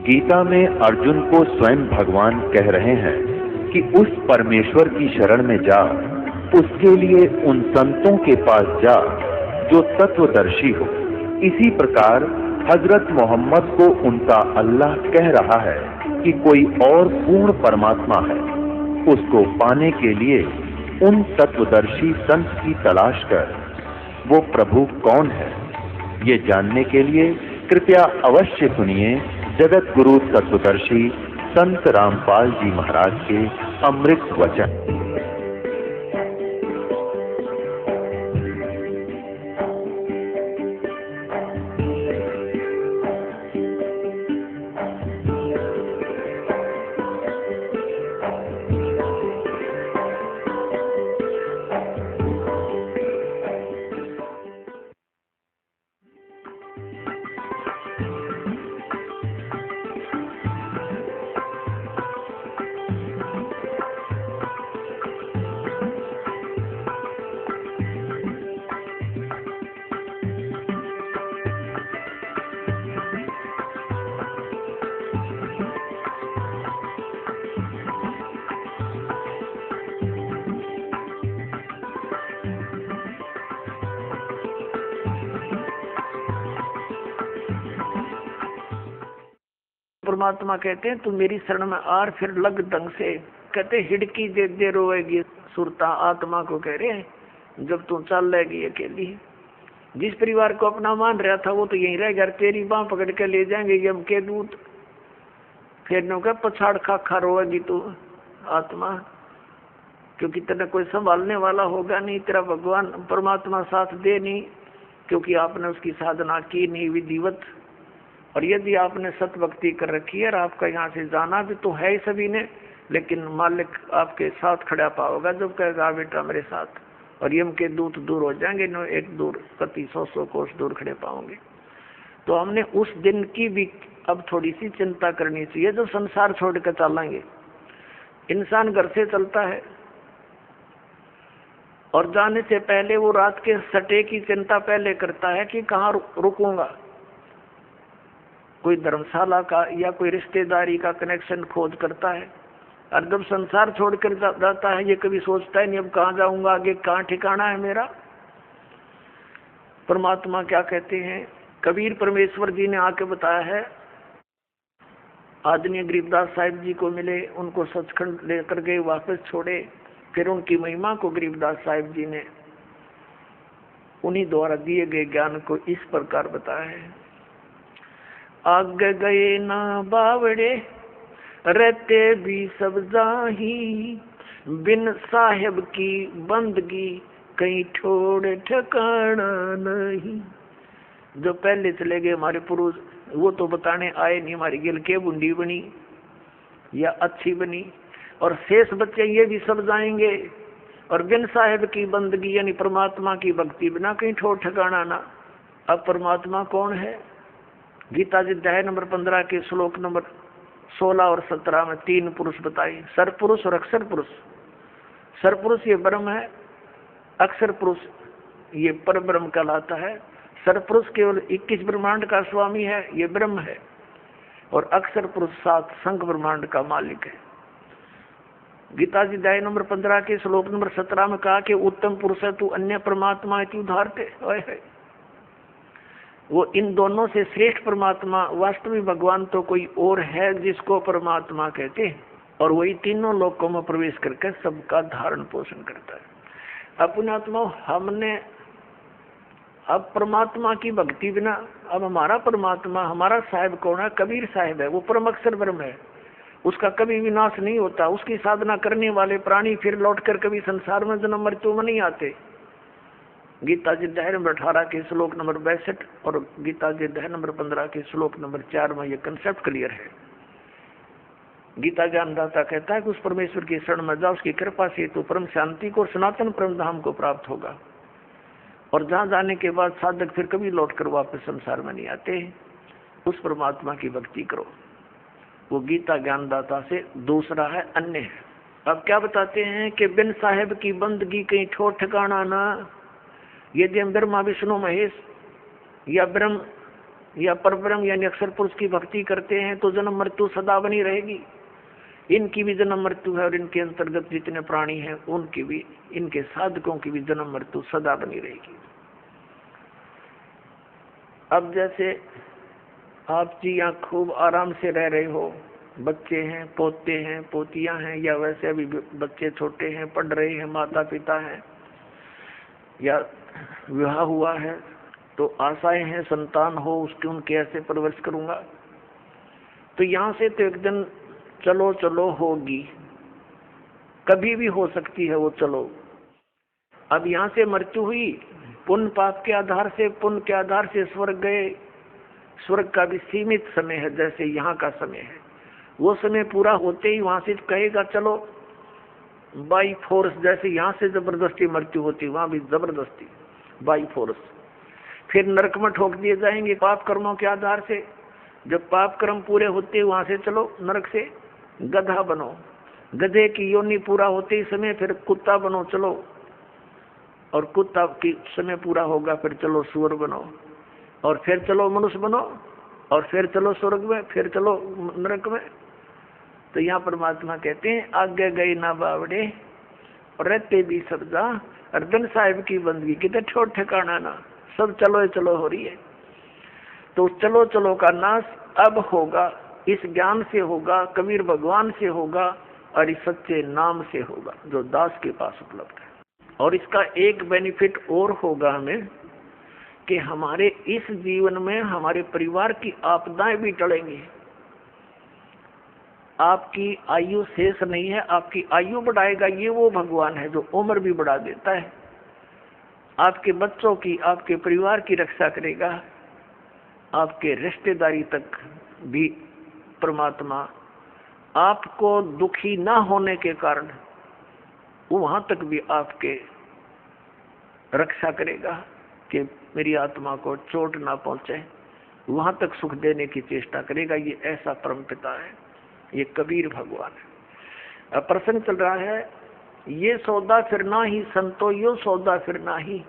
गीता में अर्जुन को स्वयं भगवान कह रहे हैं कि उस परमेश्वर की शरण में जा, उसके लिए उन संतों के पास जा जो तत्वदर्शी हो। इसी प्रकार हजरत मोहम्मद को उनका अल्लाह कह रहा है कि कोई और पूर्ण परमात्मा है। उसको पाने के लिए उन तत्वदर्शी संत की तलाश कर। वो प्रभु कौन है, ये जानने के लिए कृपया अवश्य सुनिए जगत गुरु तत्वदर्शी संत रामपाल जी महाराज के अमृत वचन। परमात्मा कहते हैं तू मेरी शरण में आर फिर लग ढंग से। कहते हिड़की दे दे रोएगी सुरता, आत्मा को कह रहे हैं जब तू चल लेगी अकेली। जिस परिवार को अपना मान रहा था वो तो यहीं रह गया, तेरी बांह पकड़ के ले जाएंगे यम के दूत। फिर नो क्या पछाड़ खा रोएगी तू आत्मा, क्योंकि तेरा कोई संभालने वाला होगा नहीं, तेरा भगवान परमात्मा साथ दे नहीं, क्योंकि आपने उसकी साधना की नहीं विधिवत। और यदि आपने सत भक्ति कर रखी है और आपका यहाँ से जाना भी तो है ही सभी ने, लेकिन मालिक आपके साथ खड़ा पाओगा जब कहेगा बेटा मेरे साथ। और यम के दूत दूर हो जाएंगे, नो एक दूर प्रति 100 कोस दूर खड़े पाओगे। तो हमने उस दिन की भी अब थोड़ी सी चिंता करनी चाहिए जब संसार छोड़ कर चलेंगे। इंसान घर से चलता है और जाने से पहले वो रात के सटे की चिंता पहले करता है कि कहाँ रुकूंगा, कोई धर्मशाला का या कोई रिश्तेदारी का कनेक्शन खोज करता है। और जब संसार छोड़कर जाता है ये कभी सोचता है नहीं अब कहाँ जाऊंगा, आगे कहाँ ठिकाना है मेरा। परमात्मा क्या कहते हैं, कबीर परमेश्वर जी ने आके बताया है। आदरणीय गरीबदास साहिब जी को मिले, उनको सचखंड लेकर गए, वापस छोड़े, फिर उनकी महिमा को गरीबदास साहिब जी ने उन्हीं द्वारा दिए गए ज्ञान को इस प्रकार बताया है। आगे गए ना बावड़े रहते भी सब जाही, बिन साहेब की बंदगी कहीं छोड़ ठिकाना नहीं। जो पहले चले गए हमारे पुरुष वो तो बताने आए नहीं हमारी गिल के बुंडी बनी या अच्छी बनी, और शेष बच्चे ये भी सब जाएंगे। और बिन साहेब की बंदगी यानी परमात्मा की भक्ति बिना कहीं ठोर ठिकाना ना। अब परमात्मा कौन है, गीता जी अध्याय नंबर 15 के श्लोक नंबर 16 और 17 में 3 पुरुष बताए, सरपुरुष और अक्षर पुरुष। सरपुरुष ये ब्रह्म है, अक्षर पुरुष ये पर ब्रह्म कहलाता है। सरपुरुष केवल 21 ब्रह्मांड का स्वामी है, ये ब्रह्म है, और अक्षर पुरुष 7 संघ ब्रह्मांड का मालिक है। गीता जी अध्याय नंबर 15 के श्लोक नंबर 17 में कहा कि उत्तम पुरुष है तू अन्य परमात्मा है तू उधारते है। वो इन दोनों से श्रेष्ठ परमात्मा वास्तविक भगवान तो कोई और है जिसको परमात्मा कहते हैं, और वही तीनों लोकों में प्रवेश करके सबका धारण पोषण करता है। अपने आत्मा हमने अब परमात्मा की भक्ति बिना, अब हमारा परमात्मा हमारा साहिब कौन है, कबीर साहिब है, वो परम अक्षर ब्रह्म है, उसका कभी विनाश नहीं होता। उसकी साधना करने वाले प्राणी फिर लौटकर कभी संसार में जन्म मृत्यु में नहीं आते। गीता जी अध्याय नंबर 18 के श्लोक नंबर 62 और गीता जी अध्याय नंबर 15 के श्लोक नंबर 4 में यह कंसेप्ट क्लियर है। गीता ज्ञानदाता कहता है कि उस परमेश्वर की शरण में जाओ, उसकी कृपा से तो परम शांति को और सनातन परम धाम को प्राप्त होगा। और जहाँ जाने के बाद साधक फिर कभी लौटकर वापस संसार में नहीं आते। उस परमात्मा की भक्ति करो, वो गीता ज्ञानदाता से दूसरा है, अन्य है। अब क्या बताते हैं कि बिन साहेब की बंदगी कहीं ठोर ठिकाना ना। यदि हम ब्रह्मा विष्णु महेश या ब्रह्म या परब्रह्म यानी अक्षर पुरुष की भक्ति करते हैं तो जन्म मृत्यु सदा बनी रहेगी। इनकी भी जन्म मृत्यु है और इनके अंतर्गत जितने प्राणी हैं उनकी भी, इनके साधकों की भी जन्म मृत्यु सदा बनी रहेगी। अब जैसे आप जी यहाँ खूब आराम से रह रहे हो, बच्चे हैं, पोते हैं, पोतियां हैं, या वैसे अभी बच्चे छोटे हैं, पढ़ रहे हैं, माता पिता हैं, या विवाह हुआ है तो आशाएं हैं संतान हो उसकी, उनके ऐसे परवरिश करूंगा। तो यहाँ से तो एक दिन चलो चलो होगी, कभी भी हो सकती है वो चलो। अब यहाँ से मृत्यु हुई, पुण्य पाप के आधार से, पुण्य के आधार से स्वर्ग गए। स्वर्ग का भी सीमित समय है, जैसे यहाँ का समय है। वो समय पूरा होते ही वहां से कहेगा चलो बाई फोर्स, जैसे यहाँ से जबरदस्ती मृत्यु होती वहां भी जबरदस्ती बाई फोर्स। फिर नरक में ठोक दिए जाएंगे पाप कर्मों के आधार से। जब पाप कर्म पूरे होते वहां से चलो नरक से गधा बनो, गधे की योनि पूरा होते ही समय फिर कुत्ता बनो चलो, और कुत्ता की समय पूरा होगा फिर चलो सूअर बनो, और फिर चलो मनुष्य बनो, और फिर चलो स्वर्ग में, फिर चलो नरक में। तो यहाँ परमात्मा कहते हैं आगे गई ना बावड़े और रहते भी सब जा, अर्दन साहिब की बंदगी कितने छोट ठिकाना ना, सब चलो चलो हो रही है। तो चलो चलो का नाश अब होगा, इस ज्ञान से होगा, कबीर भगवान से होगा, और इस सच्चे नाम से होगा जो दास के पास उपलब्ध है। और इसका एक बेनिफिट और होगा हमें कि हमारे इस जीवन में हमारे परिवार की आपदाएं भी टलेंगी। आपकी आयु शेष नहीं है, आपकी आयु बढ़ाएगा ये वो भगवान है जो उम्र भी बढ़ा देता है। आपके बच्चों की, आपके परिवार की रक्षा करेगा, आपके रिश्तेदारी तक भी परमात्मा आपको दुखी ना होने के कारण वहां तक भी आपके रक्षा करेगा कि मेरी आत्मा को चोट ना पहुंचे, वहां तक सुख देने की चेष्टा करेगा। ये ऐसा परम पिता है, ये कबीर भगवान है। अब प्रश्न चल रहा है, ये सौदा फिर ना ही संतो यो सौदा फिर ना ही,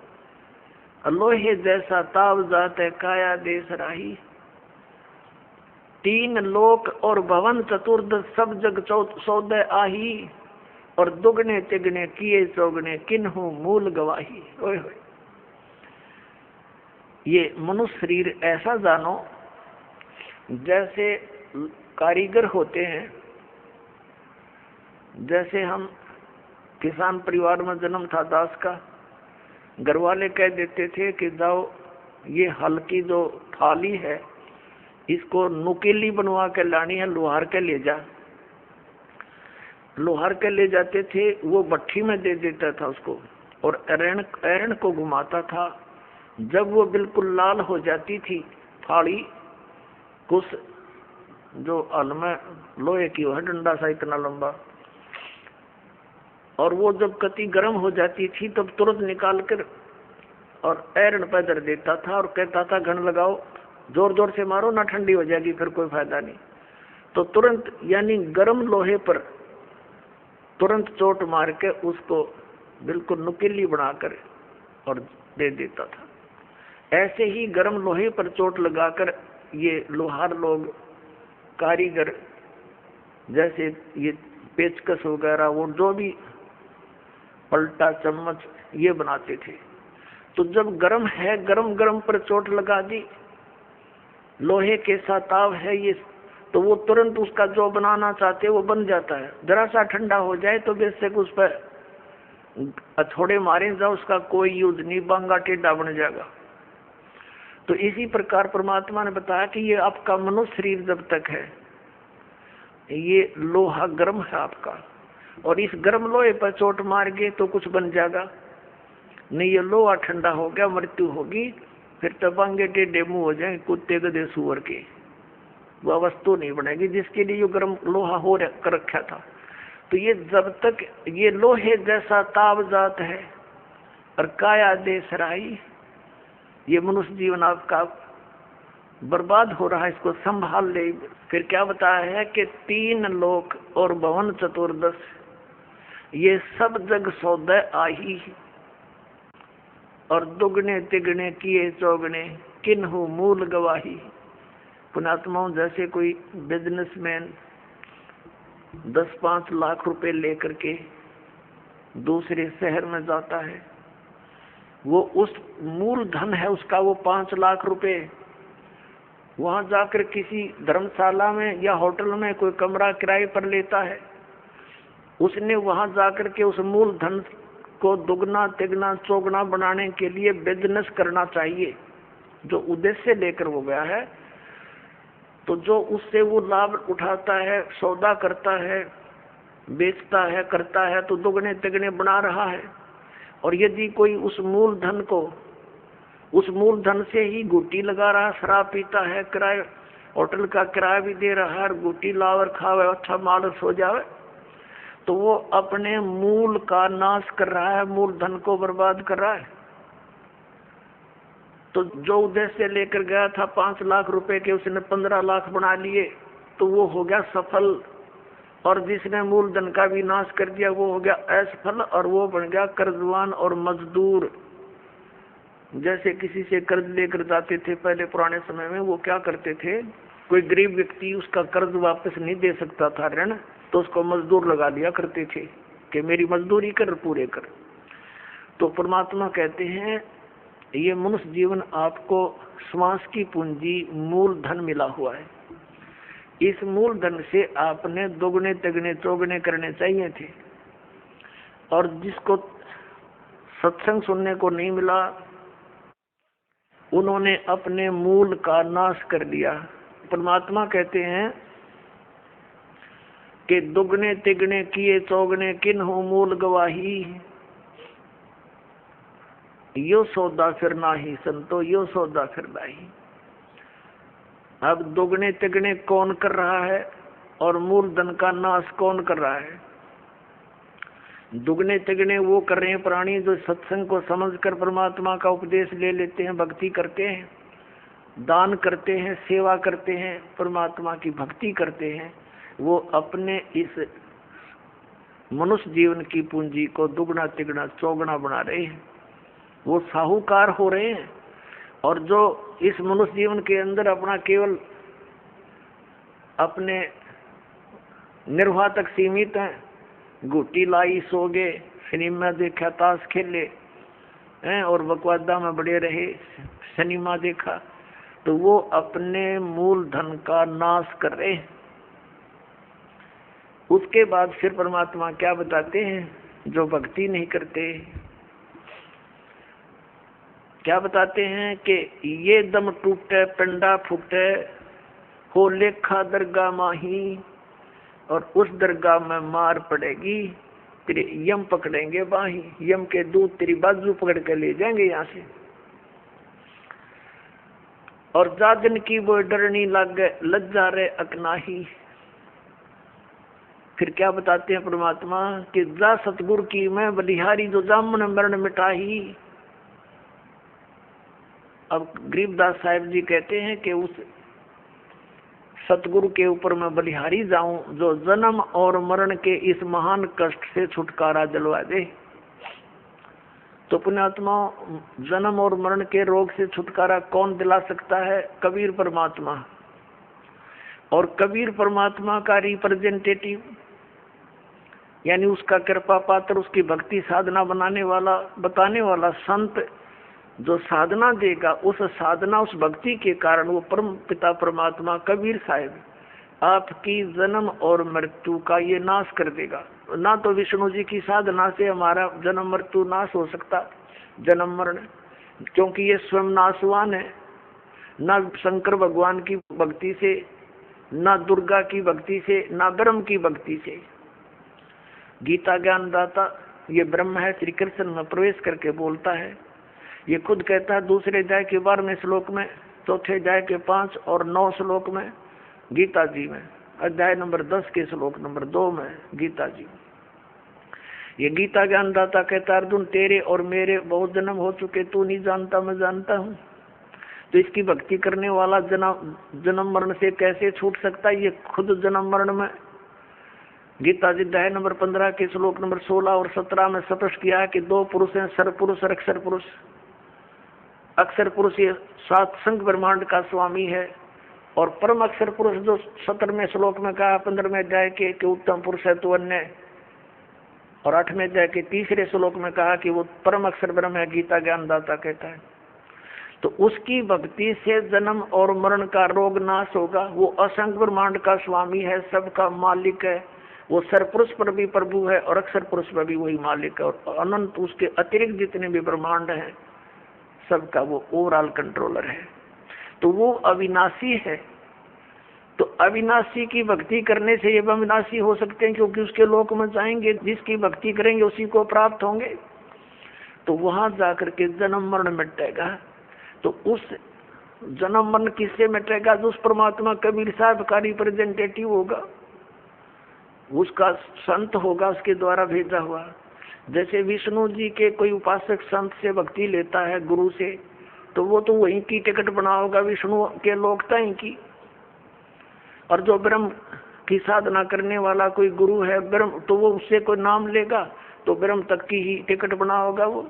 लोहे जैसा ताव जात है काया देश राही। तीन लोक और भवन चतुर्दश सब जग सौदे आही, और दुगने तिगने किए चौगने किन्हू मूल गवाही। ओए होए, ये मनुष्य शरीर ऐसा जानो जैसे कारीगर होते हैं। जैसे हम किसान परिवार में जन्म था दास का, घर वाले कह देते थे कि जाओ ये हल की जो थाली है इसको नुकीली बनवा के लानी है, लोहार के ले जा। लोहार के ले जाते थे, वो भट्ठी में दे देता था उसको, और एरण को घुमाता था। जब वो बिल्कुल लाल हो जाती थी थाली, कुछ जो हल में लोहे की है, डंडा सा इतना लंबा, और वो जब कति गर्म हो जाती थी तब तुरंत निकाल कर और एरण पे धर देता था और कहता था घन लगाओ, जोर जोर से मारो ना ठंडी हो जाएगी, फिर कोई फायदा नहीं। तो तुरंत यानी गर्म लोहे पर तुरंत चोट मार के उसको बिल्कुल नुकीली बनाकर और दे देता था। ऐसे ही गर्म लोहे पर चोट लगाकर ये लोहार लोग, कारीगर, जैसे ये पेचकस वगैरह वो जो भी पलटा चम्मच ये बनाते थे। तो जब गर्म है, गरम गरम पर चोट लगा दी, लोहे के साथ ताव है ये, तो वो तुरंत उसका जो बनाना चाहते वो बन जाता है। जरा सा ठंडा हो जाए तो बेशक उस पर हथौड़े मारे जाओ, उसका कोई यूज नहीं, बांगा टेढ़ा बन जाएगा। तो इसी प्रकार परमात्मा ने बताया कि ये आपका मनुष्य शरीर जब तक है ये लोहा गर्म है आपका, और इस गर्म लोहे पर चोट मार गए तो कुछ बन जाएगा नहीं। ये लोहा ठंडा हो गया, मृत्यु होगी, फिर तो बांगे टेढ़े मुंह हो जाए कुत्ते गधे सुअर के, वह वस्तु नहीं बनेगी जिसके लिए ये गर्म लोहा हो कर रखा था। तो ये जब तक ये लोहे जैसा ताव जात है और काया देश राही, ये मनुष्य जीवन आपका बर्बाद हो रहा है, इसको संभाल ले। फिर क्या बताया है कि तीन लोक और भवन चतुर्दश ये सब जग सौदे आही, और दुगने तिगने किए चौगने किन्हू मूल गवाही। पुण्यात्माओं, जैसे कोई बिजनेसमैन 10-5 लाख रुपए लेकर के दूसरे शहर में जाता है, वो उस मूल धन है उसका वो 5 लाख रुपए, वहां जाकर किसी धर्मशाला में या होटल में कोई कमरा किराए पर लेता है। उसने वहां जाकर के उस मूल धन को दुगना तिगना चौगुना बनाने के लिए बिजनेस करना चाहिए, जो उद्देश्य लेकर वो गया है। तो जो उससे वो लाभ उठाता है, सौदा करता है, बेचता है, करता है, तो दुगने तिगने बना रहा है। और यदि कोई उस मूल धन को, उस मूल धन से ही गुटी लगा रहा, शराब पीता है, किराए होटल का किराया भी दे रहा है, गुटी लावर खावे, अच्छा मालस हो जावे, तो वो अपने मूल का नाश कर रहा है, मूल धन को बर्बाद कर रहा है। तो जो उद्देश्य लेकर गया था 5 लाख रुपए के, उसने 15 लाख बना लिए, तो वो हो गया सफल। और जिसने मूल धन का भी नाश कर दिया वो हो गया असफल, और वो बन गया कर्जवान और मजदूर। जैसे किसी से कर्ज लेकर जाते थे पहले पुराने समय में, वो क्या करते थे, कोई गरीब व्यक्ति उसका कर्ज वापस नहीं दे सकता था ऋण, तो उसको मजदूर लगा लिया करते थे कि मेरी मजदूरी कर, पूरे कर। तो परमात्मा कहते हैं ये मनुष्य जीवन आपको श्वास की पूंजी मूल धन मिला हुआ है, इस मूल धन से आपने दोगुने तिगने चौगुने करने चाहिए थे। और जिसको सत्संग सुनने को नहीं मिला, उन्होंने अपने मूल का नाश कर दिया। परमात्मा कहते हैं कि दुगने तिगने किए चौगने किन्हु मूल गवाही, यो सौदा फिर नाही संतो, यो सौदा फिर नाही। अब दुगने तिगने कौन कर रहा है और मूल धन का नाश कौन कर रहा है? दुगने तिगने वो कर रहे हैं प्राणी जो सत्संग को समझकर परमात्मा का उपदेश ले लेते हैं, भक्ति करते हैं, दान करते हैं, सेवा करते हैं, परमात्मा की भक्ति करते हैं। वो अपने इस मनुष्य जीवन की पूंजी को दुगना तिगना चौगुना बना रहे हैं, वो साहूकार हो रहे हैं। और जो इस मनुष्य जीवन के अंदर अपना केवल अपने निर्वाह तक सीमित है, गुटी लाई, सो गए, सिनेमा देखा, ताश खेले हैं और बकवादा में बड़े रहे, सिनेमा देखा, तो वो अपने मूल धन का नाश कर रहे हैं। उसके बाद फिर परमात्मा क्या बताते हैं, जो भक्ति नहीं करते क्या बताते हैं कि ये दम टूटे पिंडा फूटे, हो लेखा दरगाह माही, और उस दरगाह में मार पड़ेगी, तेरे यम पकड़ेंगे बाही, यम के दूत तेरी बाजू पकड़ के ले जाएंगे यहाँ से। और जागन की वो डरनी लागे, लज्जा रे अकनाही। फिर क्या बताते हैं परमात्मा कि जा सतगुरु की मैं बलिहारी, जो जामन मरण मिटाही। अब गरीबदास साहिब जी कहते हैं कि उस सतगुरु के ऊपर मैं बलिहारी जाऊं, जो जन्म और मरण के इस महान कष्ट से छुटकारा दिलवा दे। तो पुण्यात्मा, जन्म और मरण के रोग से छुटकारा कौन दिला सकता है? कबीर परमात्मा। और कबीर परमात्मा का रिप्रेजेंटेटिव, यानी उसका कृपा पात्र, उसकी भक्ति साधना बनाने वाला, बताने वाला संत जो साधना देगा, उस साधना उस भक्ति के कारण वो परम पिता परमात्मा कबीर साहिब आपकी जन्म और मृत्यु का ये नाश कर देगा। ना तो विष्णु जी की साधना से हमारा जन्म मृत्यु नाश हो सकता, जन्म मरण, क्योंकि ये स्वयं नाशवान है। ना शंकर भगवान की भक्ति से, ना दुर्गा की भक्ति से, ना ब्रह्म की भक्ति से। गीता ज्ञानदाता ये ब्रह्म है, श्री कृष्ण में प्रवेश करके बोलता है। ये खुद कहता है दूसरे अध्याय के 12वें श्लोक में, चौथे अध्याय के 5 और 9 श्लोक में गीता जी में, अध्याय नंबर 10 के श्लोक नंबर 2 में गीता जी। ये गीता ज्ञानदाता कहता, अर्जुन तेरे और मेरे बहुत जन्म हो चुके, तू नहीं जानता, मैं जानता हूँ। तो इसकी भक्ति करने वाला जन्म मरण से कैसे छूट सकता है? ये खुद जन्म मरण में गीता जी अध्याय नंबर 15 के श्लोक नंबर 16 और 17 में स्पष्ट किया है कि 2 पुरुष हैं, सर पुरुष और अक्षर पुरुष। अक्षर पुरुष ये 7 संघ ब्रह्मांड का स्वामी है, और परम अक्षर पुरुष जो 17वें श्लोक में कहा 15वें अध्याय के उत्तम पुरुष है तो अन्य, और 8वें अध्याय के 3रे श्लोक में कहा कि वो परम अक्षर ब्रह्म है, गीता ज्ञानदाता कहता है। तो उसकी भक्ति से जन्म और मरण का रोग नाश होगा। वो असंख्य ब्रह्मांड का स्वामी है, सबका मालिक है। वो सरपुरुष पर भी प्रभु है और अक्षर पुरुष पर भी वही मालिक है, और अनंत उसके अतिरिक्त जितने भी ब्रह्मांड हैं सबका वो ओवरऑल कंट्रोलर है। तो वो अविनाशी है। तो अविनाशी की भक्ति करने से ये अविनाशी हो सकते हैं, क्योंकि उसके लोक में जाएंगे, जिसकी भक्ति करेंगे उसी को प्राप्त होंगे। तो वहां जाकर के जन्म मरण मिटेगा। तो उस जन्म मरण किससे मिटेगा? जो उस परमात्मा कबीर साहब का रिप्रेजेंटेटिव होगा, उसका संत होगा, उसके द्वारा भेजा हुआ। जैसे विष्णु जी के कोई उपासक संत से भक्ति लेता है गुरु से, तो वो तो वहीं की टिकट बना होगा विष्णु के लोकता ही की। और जो ब्रह्म की साधना करने वाला कोई गुरु है ब्रह्म, तो वो उससे कोई नाम लेगा तो ब्रह्म तक की ही टिकट बना होगा वो।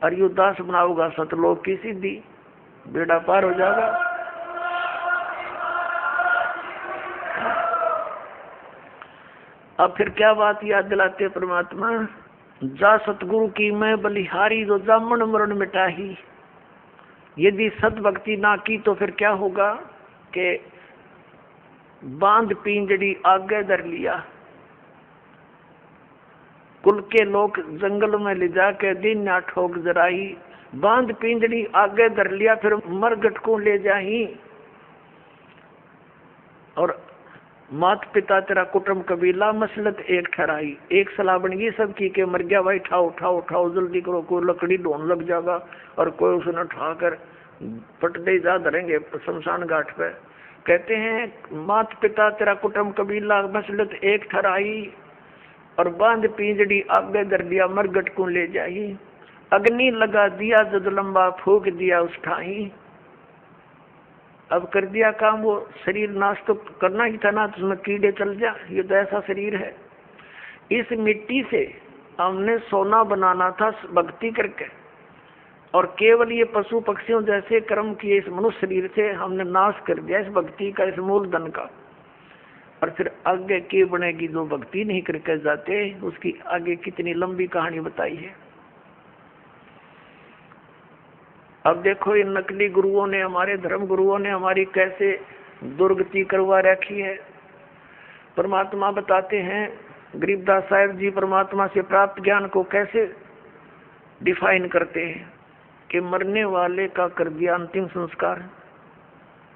अरियुदास बना होगा सतलोक की सिद्धि, बेड़ा पार हो जाएगा। अब फिर क्या बात याद दिलाते परमात्मा? जा सतगुरु की मैं बलिहारी, जो जामन मरण मिटाही। यदि सत भक्ति ना की तो फिर क्या होगा कि बांध पिंजड़ी आगे धर लिया, कुल के लोग जंगल में ले जाके दिन ना ठोक जराई। बांध पिंजड़ी आगे धर लिया, फिर मरगट को ले जाही। और मात पिता तेरा कुटुंब कबीला मसलत एक ठहराई। एक सलाह बन गई सबकी के मर गया भाई, उठाओ उठाओ उठाओ जल्दी करो, कोई लकड़ी ढूंढ लग जाएगा और कोई उसने उठाकर पटदे जा धरेंगे शमशान घाट पे। कहते हैं मात पिता तेरा कुटुंब कबीला मसलत एक ठहराई, और बांध पिंजड़ी आगे धर दिया मरगट को ले जाई। अग्नि लगा दिया जद लंबा फूक दिया उस ठाई। अब कर दिया काम, वो शरीर नाश तो करना ही था ना, तो उसमें कीड़े चल जा। ये तो ऐसा शरीर है। इस मिट्टी से हमने सोना बनाना था भक्ति करके, और केवल ये पशु पक्षियों जैसे कर्म किए इस मनुष्य शरीर से हमने नाश कर दिया इस भक्ति का, इस मूलधन का। और फिर आगे की बनेगी जो भक्ति नहीं करके जाते, उसकी आगे कितनी लंबी कहानी बताई है। अब देखो इन नकली गुरुओं ने, हमारे धर्म गुरुओं ने हमारी कैसे दुर्गति करवा रखी है। परमात्मा बताते हैं, गरीबदास साहिब जी परमात्मा से प्राप्त ज्ञान को कैसे डिफाइन करते हैं कि मरने वाले का कर दिया अंतिम संस्कार,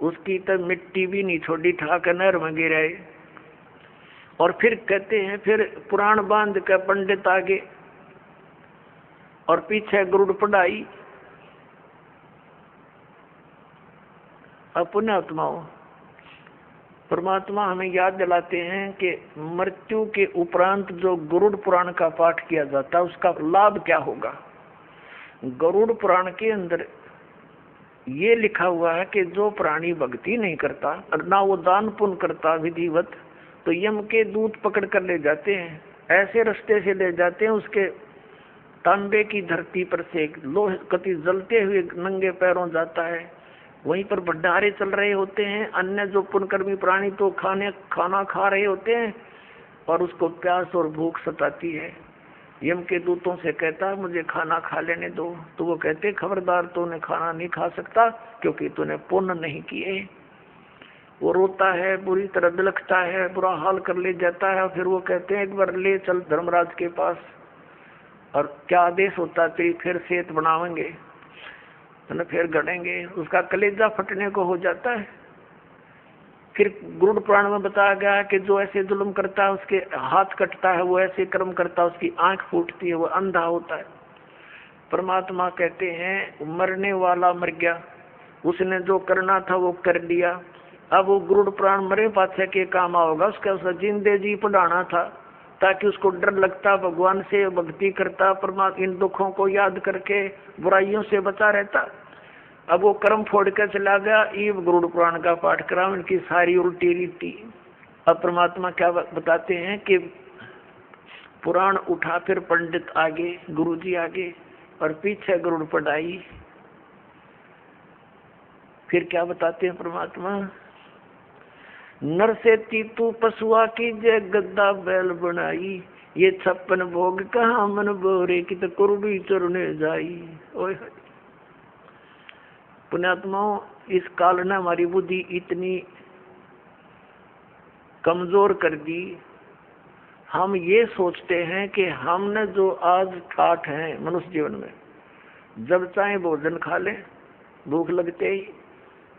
उसकी तब मिट्टी भी नहीं छोड़ी, ठाकर नहर में गिराए। और फिर कहते हैं फिर पुराण बांध के पंडित आगे और पीछे गुरुड़ पढ़ाई। अपने आत्माओं परमात्मा हमें याद दिलाते हैं कि मृत्यु के उपरांत जो गरुड़ पुराण का पाठ किया जाता है उसका लाभ क्या होगा। गरुड़ पुराण के अंदर ये लिखा हुआ है कि जो प्राणी भक्ति नहीं करता और ना वो दान पुण्य करता विधिवत, तो यम के दूत पकड़ कर ले जाते हैं, ऐसे रास्ते से ले जाते हैं उसके तांबे की धरती पर से लोह कति जलते हुए नंगे पैरों जाता है। वहीं पर भंडारे चल रहे होते हैं, अन्य जो पुण्यकर्मी प्राणी तो खाना खा रहे होते हैं, और उसको प्यास और भूख सताती है। यम के दूतों से कहता है मुझे खाना खा लेने दो, तो वो कहते खबरदार तूने खाना नहीं खा सकता क्योंकि तूने पुण्य नहीं किए। वो रोता है, बुरी तरह बिलखता है, बुरा हाल कर ले जाता है। फिर वो कहते हैं एक बार ले चल धर्मराज के पास, और क्या आदेश होता तेरी फिर सेहत बनावेंगे, तो फिर गड़ेंगे। उसका कलेजा फटने को हो जाता है। फिर गरुड़ पुराण में बताया गया है कि जो ऐसे जुल्म करता है उसके हाथ कटता है, वो ऐसे कर्म करता है उसकी आंख फूटती है, वो अंधा होता है। परमात्मा कहते हैं मरने वाला मर गया, उसने जो करना था वो कर लिया। अब वो गरुड़ पुराण मरे पाछे के काम आओगा, उसका जिंदे जी पढ़ाना था ताकि उसको डर लगता, भगवान से भक्ति करता, परमात्मा इन दुखों को याद करके बुराइयों से बचा रहता। अब वो कर्म फोड़ कर चला गया, ईव गरुड़ पुराण का पाठ करा, उनकी सारी उल्टी रीति। अब परमात्मा क्या बताते हैं कि पुराण उठा, फिर पंडित आगे, गुरुजी आगे, और पीछे गरुड़ पढ़ाई। फिर क्या बताते हैं परमात्मा, नर से तू पशुआ की जय गद्दा बैल बनाई, ये 56 भोग कहाँ मन बोरे की तो कुरुड़ी चरने जाई। ओए पुण्यात्माओं, इस काल ने हमारी बुद्धि इतनी कमजोर कर दी, हम ये सोचते हैं कि हमने जो आज ठाठ है मनुष्य जीवन में, जब चाहे भोजन खा ले भूख लगते ही,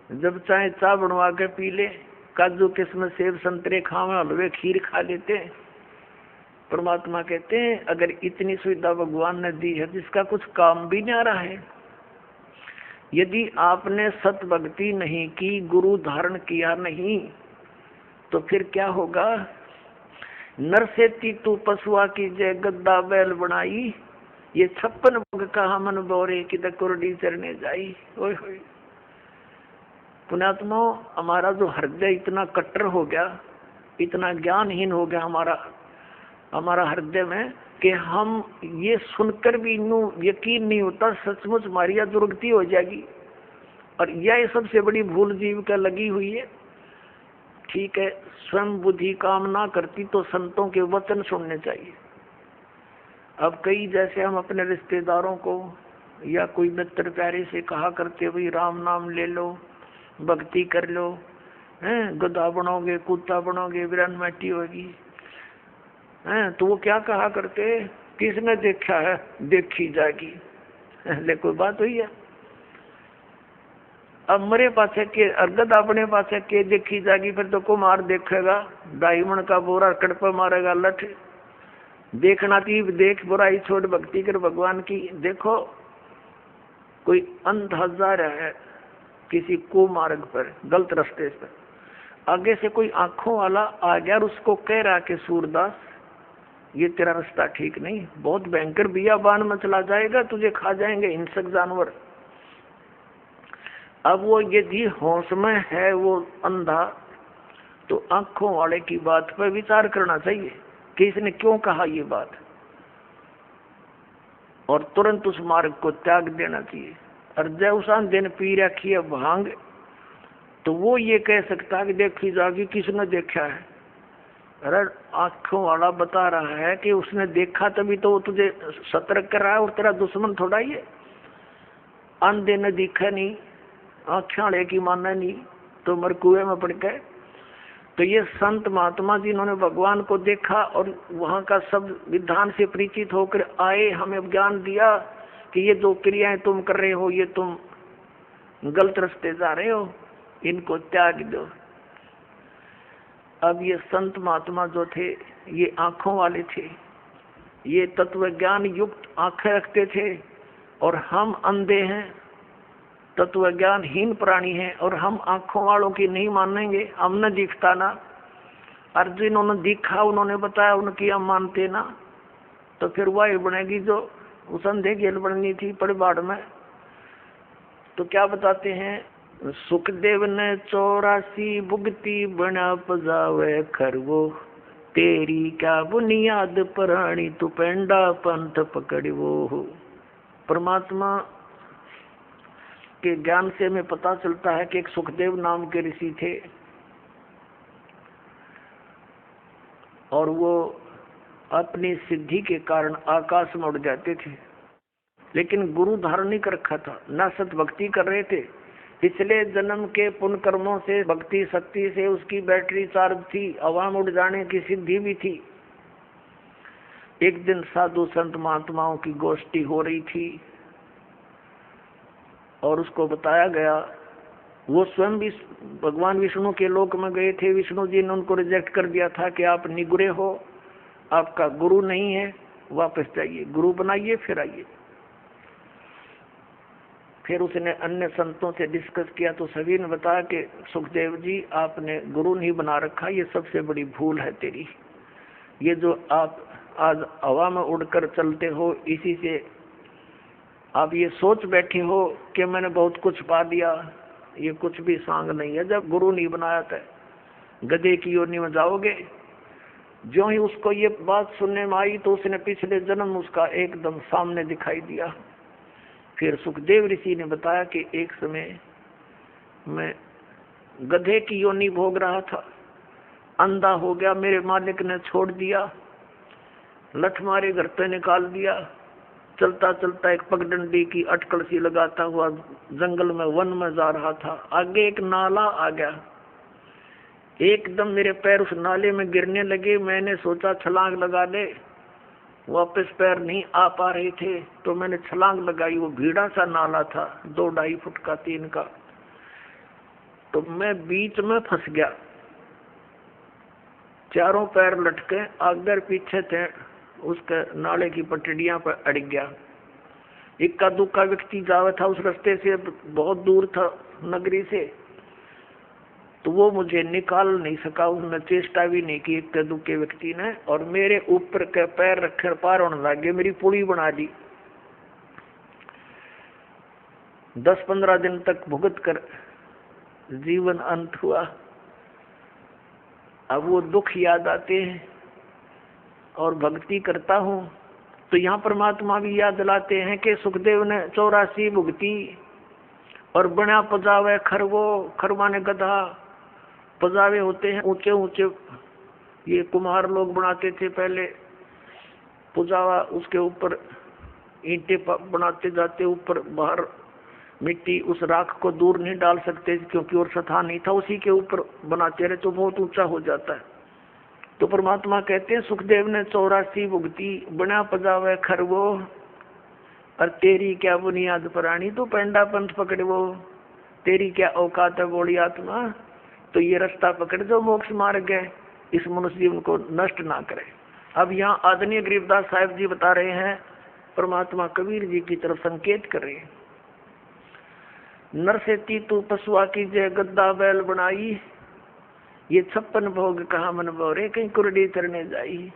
जब चाहे चाय बनवा के पी ले, काजू किस्म सेब संतरे खावे, हलवे खीर खा लेते हैं। परमात्मा कहते हैं अगर इतनी सुविधा भगवान ने दी है जिसका कुछ काम भी नहीं आ रहा है, यदि आपने सत भक्ति नहीं की, गुरु धारण किया नहीं, तो फिर क्या होगा, नर से तू पशुआ की जय गद्दा बैल बनाई, ये 56 भोग कहाँ मन बोरे की कुरडी चरने जाई। ओए होए पुण्यात्मा, हमारा जो हृदय इतना कट्टर हो गया, इतना ज्ञानहीन हो गया हमारा हृदय में, कि हम ये सुनकर भी यकीन नहीं होता सचमुच हमारी दुर्गति हो जाएगी। और यह सबसे बड़ी भूल जीव का लगी हुई है। ठीक है, स्वयं बुद्धि काम ना करती तो संतों के वचन सुनने चाहिए। अब कई जैसे हम अपने रिश्तेदारों को या कोई मित्र प्यारे से कहा करते, भाई राम नाम ले लो, भक्ति कर लो, हैं गधा बनोगे, कुत्ता बनोगे, वीरन मिट्टी होगी, हैं तो वो क्या कहा करते, किसने देखा है देखी जाएगी। ले कोई बात हुई है? अब मरे पाछे के अर्गद अपने पाछे के देखी जाएगी, फिर तो कुमार देखेगा, डायमंड का बोरा कड़प मारेगा लठ। देखना थी देख, बुराई छोड़ भक्ति कर भगवान की। देखो कोई अंधा जा रहा है किसी कुमार्ग पर, गलत रास्ते पर, आगे से कोई आंखों वाला आ गया और उसको कह रहा कि सूरदास ये तेरा रास्ता ठीक नहीं, बहुत भयंकर बियाबान में चला जाएगा, तुझे खा जाएंगे हिंसक जानवर। अब वो यदि होश में है वो अंधा, तो आंखों वाले की बात पर विचार करना चाहिए कि इसने क्यों कहा ये बात, और तुरंत उस मार्ग को त्याग देना चाहिए। और जब उस दिन पी रखी है भांग, तो वो ये कह सकता है कि देखी जाएगी किसने देखा है। अरे आंखों वाला बता रहा है कि उसने देखा तभी तो वो तुझे सतर्क कर रहा है, और तेरा दुश्मन थोड़ा ही है। अंधे ने दिखा नहीं, आँखें की माना नहीं, तो मर कुएं में पड़ गए। तो ये संत महात्मा जिन्होंने भगवान को देखा और वहाँ का सब विधान से परिचित होकर आए, हमें ज्ञान दिया कि ये जो क्रियाएं तुम कर रहे हो ये तुम गलत रास्ते जा रहे हो, इनको त्याग दो। अब ये संत महात्मा जो थे ये आंखों वाले थे, ये तत्व ज्ञान युक्त आंखें रखते थे, और हम अंधे हैं, तत्व ज्ञानहीन प्राणी हैं, और हम आंखों वालों की नहीं मानेंगे। हमने दिखता ना, और जिन्होंने दिखा उन्होंने बताया उनकी हम मानते ना, तो फिर वही बनेगी जो उस अंधे गेल बननी थी पड़बाड़ में। तो क्या बताते हैं, सुखदेव ने 84 भुगती बना पजावे खरवो, तेरी क्या बुनियाद प्राणी तू पेंडा पंथ पकड़वो। परमात्मा के ज्ञान से हमें पता चलता है कि एक सुखदेव नाम के ऋषि थे, और वो अपनी सिद्धि के कारण आकाश में उड़ जाते थे, लेकिन गुरु धारण नहीं कर रखा था, न सत भक्ति कर रहे थे। पिछले जन्म के पुण्य कर्मों से, भक्ति शक्ति से उसकी बैटरी चार्ज थी, हवा में उड़ जाने की सिद्धि भी थी। एक दिन साधु संत महात्माओं की गोष्ठी हो रही थी और उसको बताया गया, वो स्वयं भी भगवान विष्णु के लोक में गए थे। विष्णु जी ने उनको रिजेक्ट कर दिया था कि आप निगुरे हो, आपका गुरु नहीं है, वापस जाइए, गुरु बनाइए फिर आइए। फिर उसने अन्य संतों से डिस्कस किया तो सभी ने बताया कि सुखदेव जी आपने गुरु नहीं बना रखा, ये सबसे बड़ी भूल है तेरी। ये जो आप आज हवा में उड़कर चलते हो, इसी से आप ये सोच बैठे हो कि मैंने बहुत कुछ पा दिया, ये कुछ भी सांग नहीं है। जब गुरु नहीं बनाया था, गधे की योनि में जाओगे। जो ही उसको ये बात सुनने में आई तो उसने पिछले जन्म उसका एकदम सामने दिखाई दिया। फिर सुखदेव ऋषि ने बताया कि एक समय मैं गधे की योनि भोग रहा था, अंधा हो गया, मेरे मालिक ने छोड़ दिया, लठ मारे घर पे निकाल दिया। चलता चलता एक पगडंडी की अटकल सी लगाता हुआ जंगल में वन में जा रहा था। आगे एक नाला आ गया, एकदम मेरे पैर उस नाले में गिरने लगे। मैंने सोचा छलांग लगा ले, वापस पैर नहीं आ पा रहे थे तो मैंने छलांग लगाई। वो भीड़ा सा नाला था, 2-2.5 फुट का, 3 का, तो मैं बीच में फंस गया। चारों पैर लटके आगे और पीछे थे, उसके नाले की पटड़ियां पर अड़ गया। इक्का दुक्का व्यक्ति जावा था उस रास्ते से, बहुत दूर था नगरी से, तो वो मुझे निकाल नहीं सका, उसने चेष्टा भी नहीं की इक्के दुक्के व्यक्ति ने, और मेरे ऊपर के पैर रखे पार होने लगे, मेरी पुली बना दी। 10-15 दिन तक भुगत कर जीवन अंत हुआ। अब वो दुख याद आते हैं और भक्ति करता हूँ तो यहाँ परमात्मा भी याद दिलाते हैं कि सुखदेव ने 84 भुगती और बना पजावे खरवो, खरवा ने गधा। पजावे होते हैं ऊंचे ऊंचे, ये कुम्हार लोग बनाते थे पहले पुजावा, उसके ऊपर ईंटें बनाते जाते, ऊपर बाहर मिट्टी, उस राख को दूर नहीं डाल सकते क्योंकि और सथा नहीं था, उसी के ऊपर बनाते रहे तो बहुत ऊंचा हो जाता है। तो परमात्मा कहते हैं सुखदेव ने 84 भुगती, बना पजावे खरवो, और तेरी क्या बुनियाद प्राणी, तो पेंडा पंथ पकड़वो, तेरी क्या औकात है बोली आत्मा, तो ये रास्ता पकड़ जो मोक्ष मार्ग है, इस मनुष्य जीवन को नष्ट ना करे। अब यहाँ आदरणीय गरीबदास साहिब जी बता रहे हैं, परमात्मा कबीर जी की तरफ संकेत कर रहे हैं। नर से ती तू पशुआ की जय गद्दा बैल बनाई, ये 56 भोग कहा मन बोरे, कहीं कुरडी तरने जाई।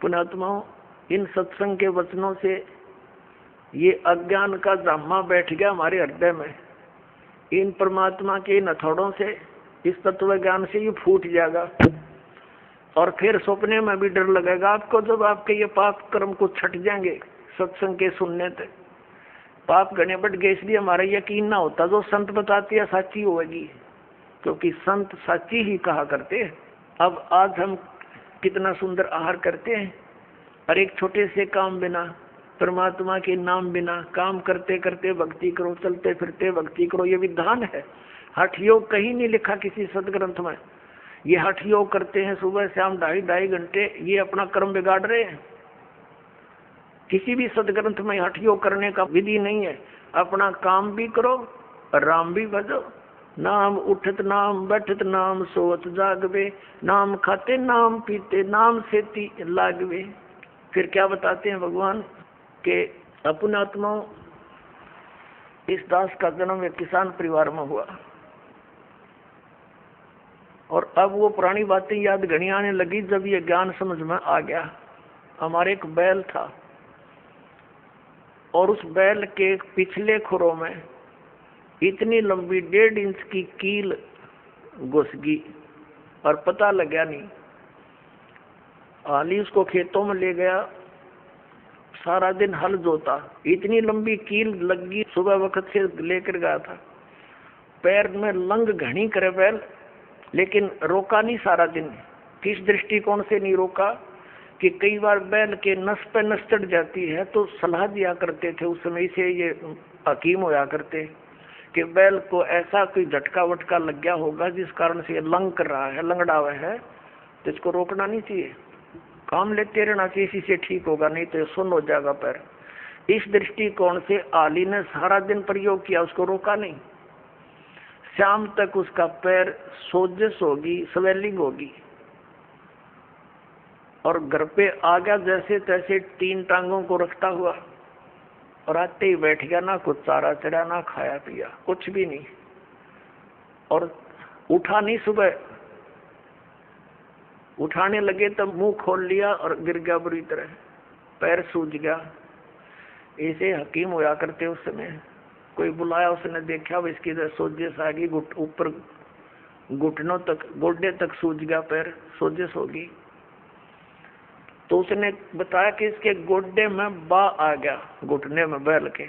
पुणात्माओं, इन सत्संग के वचनों से ये अज्ञान का जामा बैठ गया हमारे हृदय में। इन परमात्मा के इन हथौड़ों से, इस तत्व ज्ञान से ये फूट जाएगा, और फिर सपने में भी डर लगेगा आपको जब आपके ये पाप कर्म को छट जाएंगे। सत्संग के सुनने तक पाप गणे बढ़ गए, इसलिए हमारा यकीन ना होता जो संत बताती है साची होगी, क्योंकि संत साची ही कहा करते हैं। अब आज हम कितना सुंदर आहार करते हैं, और एक छोटे से काम बिना, परमात्मा के नाम बिना, काम करते करते भक्ति करो, चलते फिरते भक्ति करो, ये विधान है। हठ योग कहीं नहीं लिखा किसी सदग्रंथ में। ये हठ योग करते हैं सुबह शाम 2.5 घंटे, ये अपना कर्म बिगाड़ रहे हैं। किसी भी सदग्रंथ में हठ योग करने का विधि नहीं है। अपना काम भी करो और राम भी भजो। नाम उठत नाम बैठत नाम सोत जागवे, नाम खाते नाम पीते नाम सेती लागवे। फिर क्या बताते हैं भगवान के अपने आत्माओं, इस दास का जन्म एक किसान परिवार में हुआ, और अब वो पुरानी बातें याद घनी आने लगी जब ये ज्ञान समझ में आ गया। हमारे एक बैल था, और उस बैल के पिछले खुरों में इतनी लंबी 1.5 इंच की कील घुस गई, और पता लगा नहीं। हाली उसको खेतों में ले गया, सारा दिन हल जोता, इतनी लंबी कील लग गई, सुबह वक्त से लेकर गया था। पैर में लंग घनी करे बैल, लेकिन रोका नहीं सारा दिन। किस दृष्टिकोण से नहीं रोका कि कई बार बैल के नस पे नस चढ़ जाती है, तो सलाह दिया करते थे उस समय से ये हकीम होया करते कि बैल को ऐसा कोई झटका वटका लग गया होगा जिस कारण से ये लंग कर रहा है, लंगड़ा हुआ है, तो इसको रोकना नहीं चाहिए, काम लेते रहना चाहिए, इसी से ठीक होगा, नहीं तो सुन्न हो जाएगा पैर। इस दृष्टिकोण से आली ने सारा दिन प्रयोग किया, उसको रोका नहीं। शाम तक उसका पैर सोजस होगी, स्वेलिंग होगी, और घर पे आ गया जैसे तैसे 3 टांगों को रखता हुआ, और आते ही बैठ गया, ना कुछ चारा चढ़ा, ना खाया पिया, कुछ भी नहीं, और उठा नहीं। सुबह उठाने लगे तब मुंह खोल लिया और गिर गया बुरी तरह, पैर सूज गया। ऐसे हकीम होया करते उस समय। कोई बुलाया, उसने देखा वो इसकी सोजिश आ गई, ऊपर घुटनों तक, गोडे तक सूज गया पैर, सोजिश होगी। तो उसने बताया कि इसके गोडे में बा आ गया, घुटने में बैल के,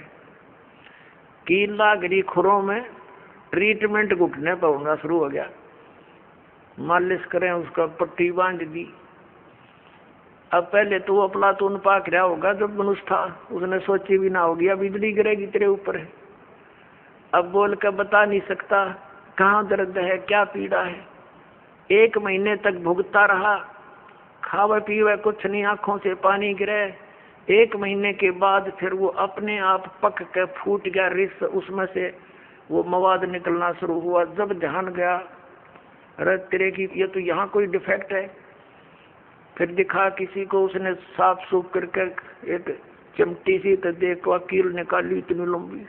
कील लाग रही खुरों में, ट्रीटमेंट घुटने पर होना शुरू हो गया, मालिश करें, उसका पट्टी बांध दी। अब पहले तो वो अफलातून पाक रहा होगा जब मनुष्य था, उसने सोची भी ना होगी अब बिजली गिरेगी तेरे ऊपर। अब बोल कर बता नहीं सकता कहाँ दर्द है, क्या पीड़ा है। 1 महीने तक भुगता रहा, खावे पीवे कुछ नहीं, आंखों से पानी गिरे। 1 महीने के बाद फिर वो अपने आप पक के फूट गया रिस, उसमें से वो मवाद निकलना शुरू हुआ। जब ध्यान गया, अरे तेरे की ये तो यहाँ कोई डिफेक्ट है। फिर दिखा किसी को, उसने साफ सूफ करके एक चिमटी सी तो देखो कील निकाली इतनी लंबी,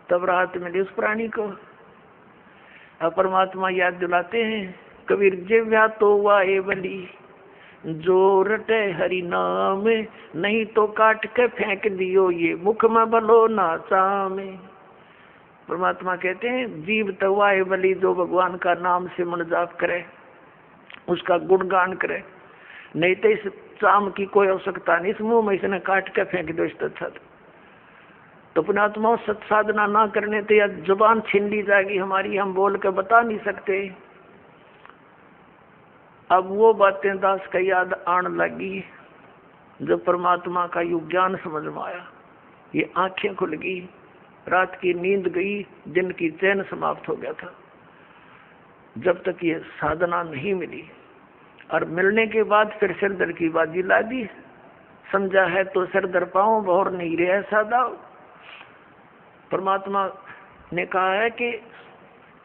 तब राहत मिली उस प्राणी को। अब परमात्मा याद दिलाते हैं, कबीर जिव्या तो वाहे बली जो रटे हरि नाम, नहीं तो काट के फेंक दियो ये मुख में भलो ना चामे। परमात्मा कहते हैं जीव तो वाहे बली जो भगवान का नाम से मन जाप करे, उसका गुणगान करे, नहीं तो इस चाम की कोई आवश्यकता नहीं, इस मुंह में इसने काट के फेंक दो। इस तो पुण्यात्मा सत साधना ना करने तो या जुबान छीन ली जाएगी हमारी, हम बोल के बता नहीं सकते। अब वो बातें दास का याद आने लगी जब परमात्मा का युग ज्ञान समझ में आया, ये आंखें खुल गई, रात की नींद गई, दिन की चैन समाप्त हो गया था। जब तक ये साधना नहीं मिली और मिलने के बाद फिर सिर दर की बाजी ला दी, समझा है तो सिर दर पाऊं बहुर नहीं रहे सादा। परमात्मा ने कहा है कि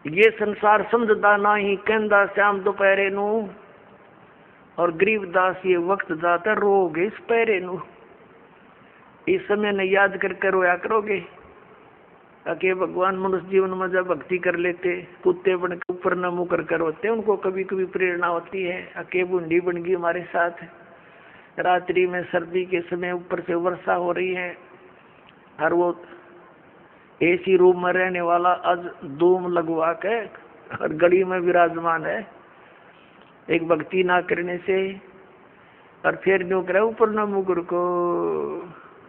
ये संसार समझदा ना ही कहंदा श्याम दोपहरे नू, और गरीबदास ये वक्त जाता रोगे इस पैरे नू। इस समय ने याद करके रोया करोगे कि भगवान मनुष्य जीवन में जब भक्ति कर लेते, कुत्ते बन के ऊपर न मुँह कर होते, उनको कभी कभी प्रेरणा होती है। अके बूंदी बन गई हमारे साथ, रात्रि में सर्दी के समय ऊपर से वर्षा हो रही है, और वो एसी रूम में रहने वाला आज धूम लगवा के और गली में विराजमान है, एक भक्ति ना करने से। और फिर जो करे ऊपर न मुकर को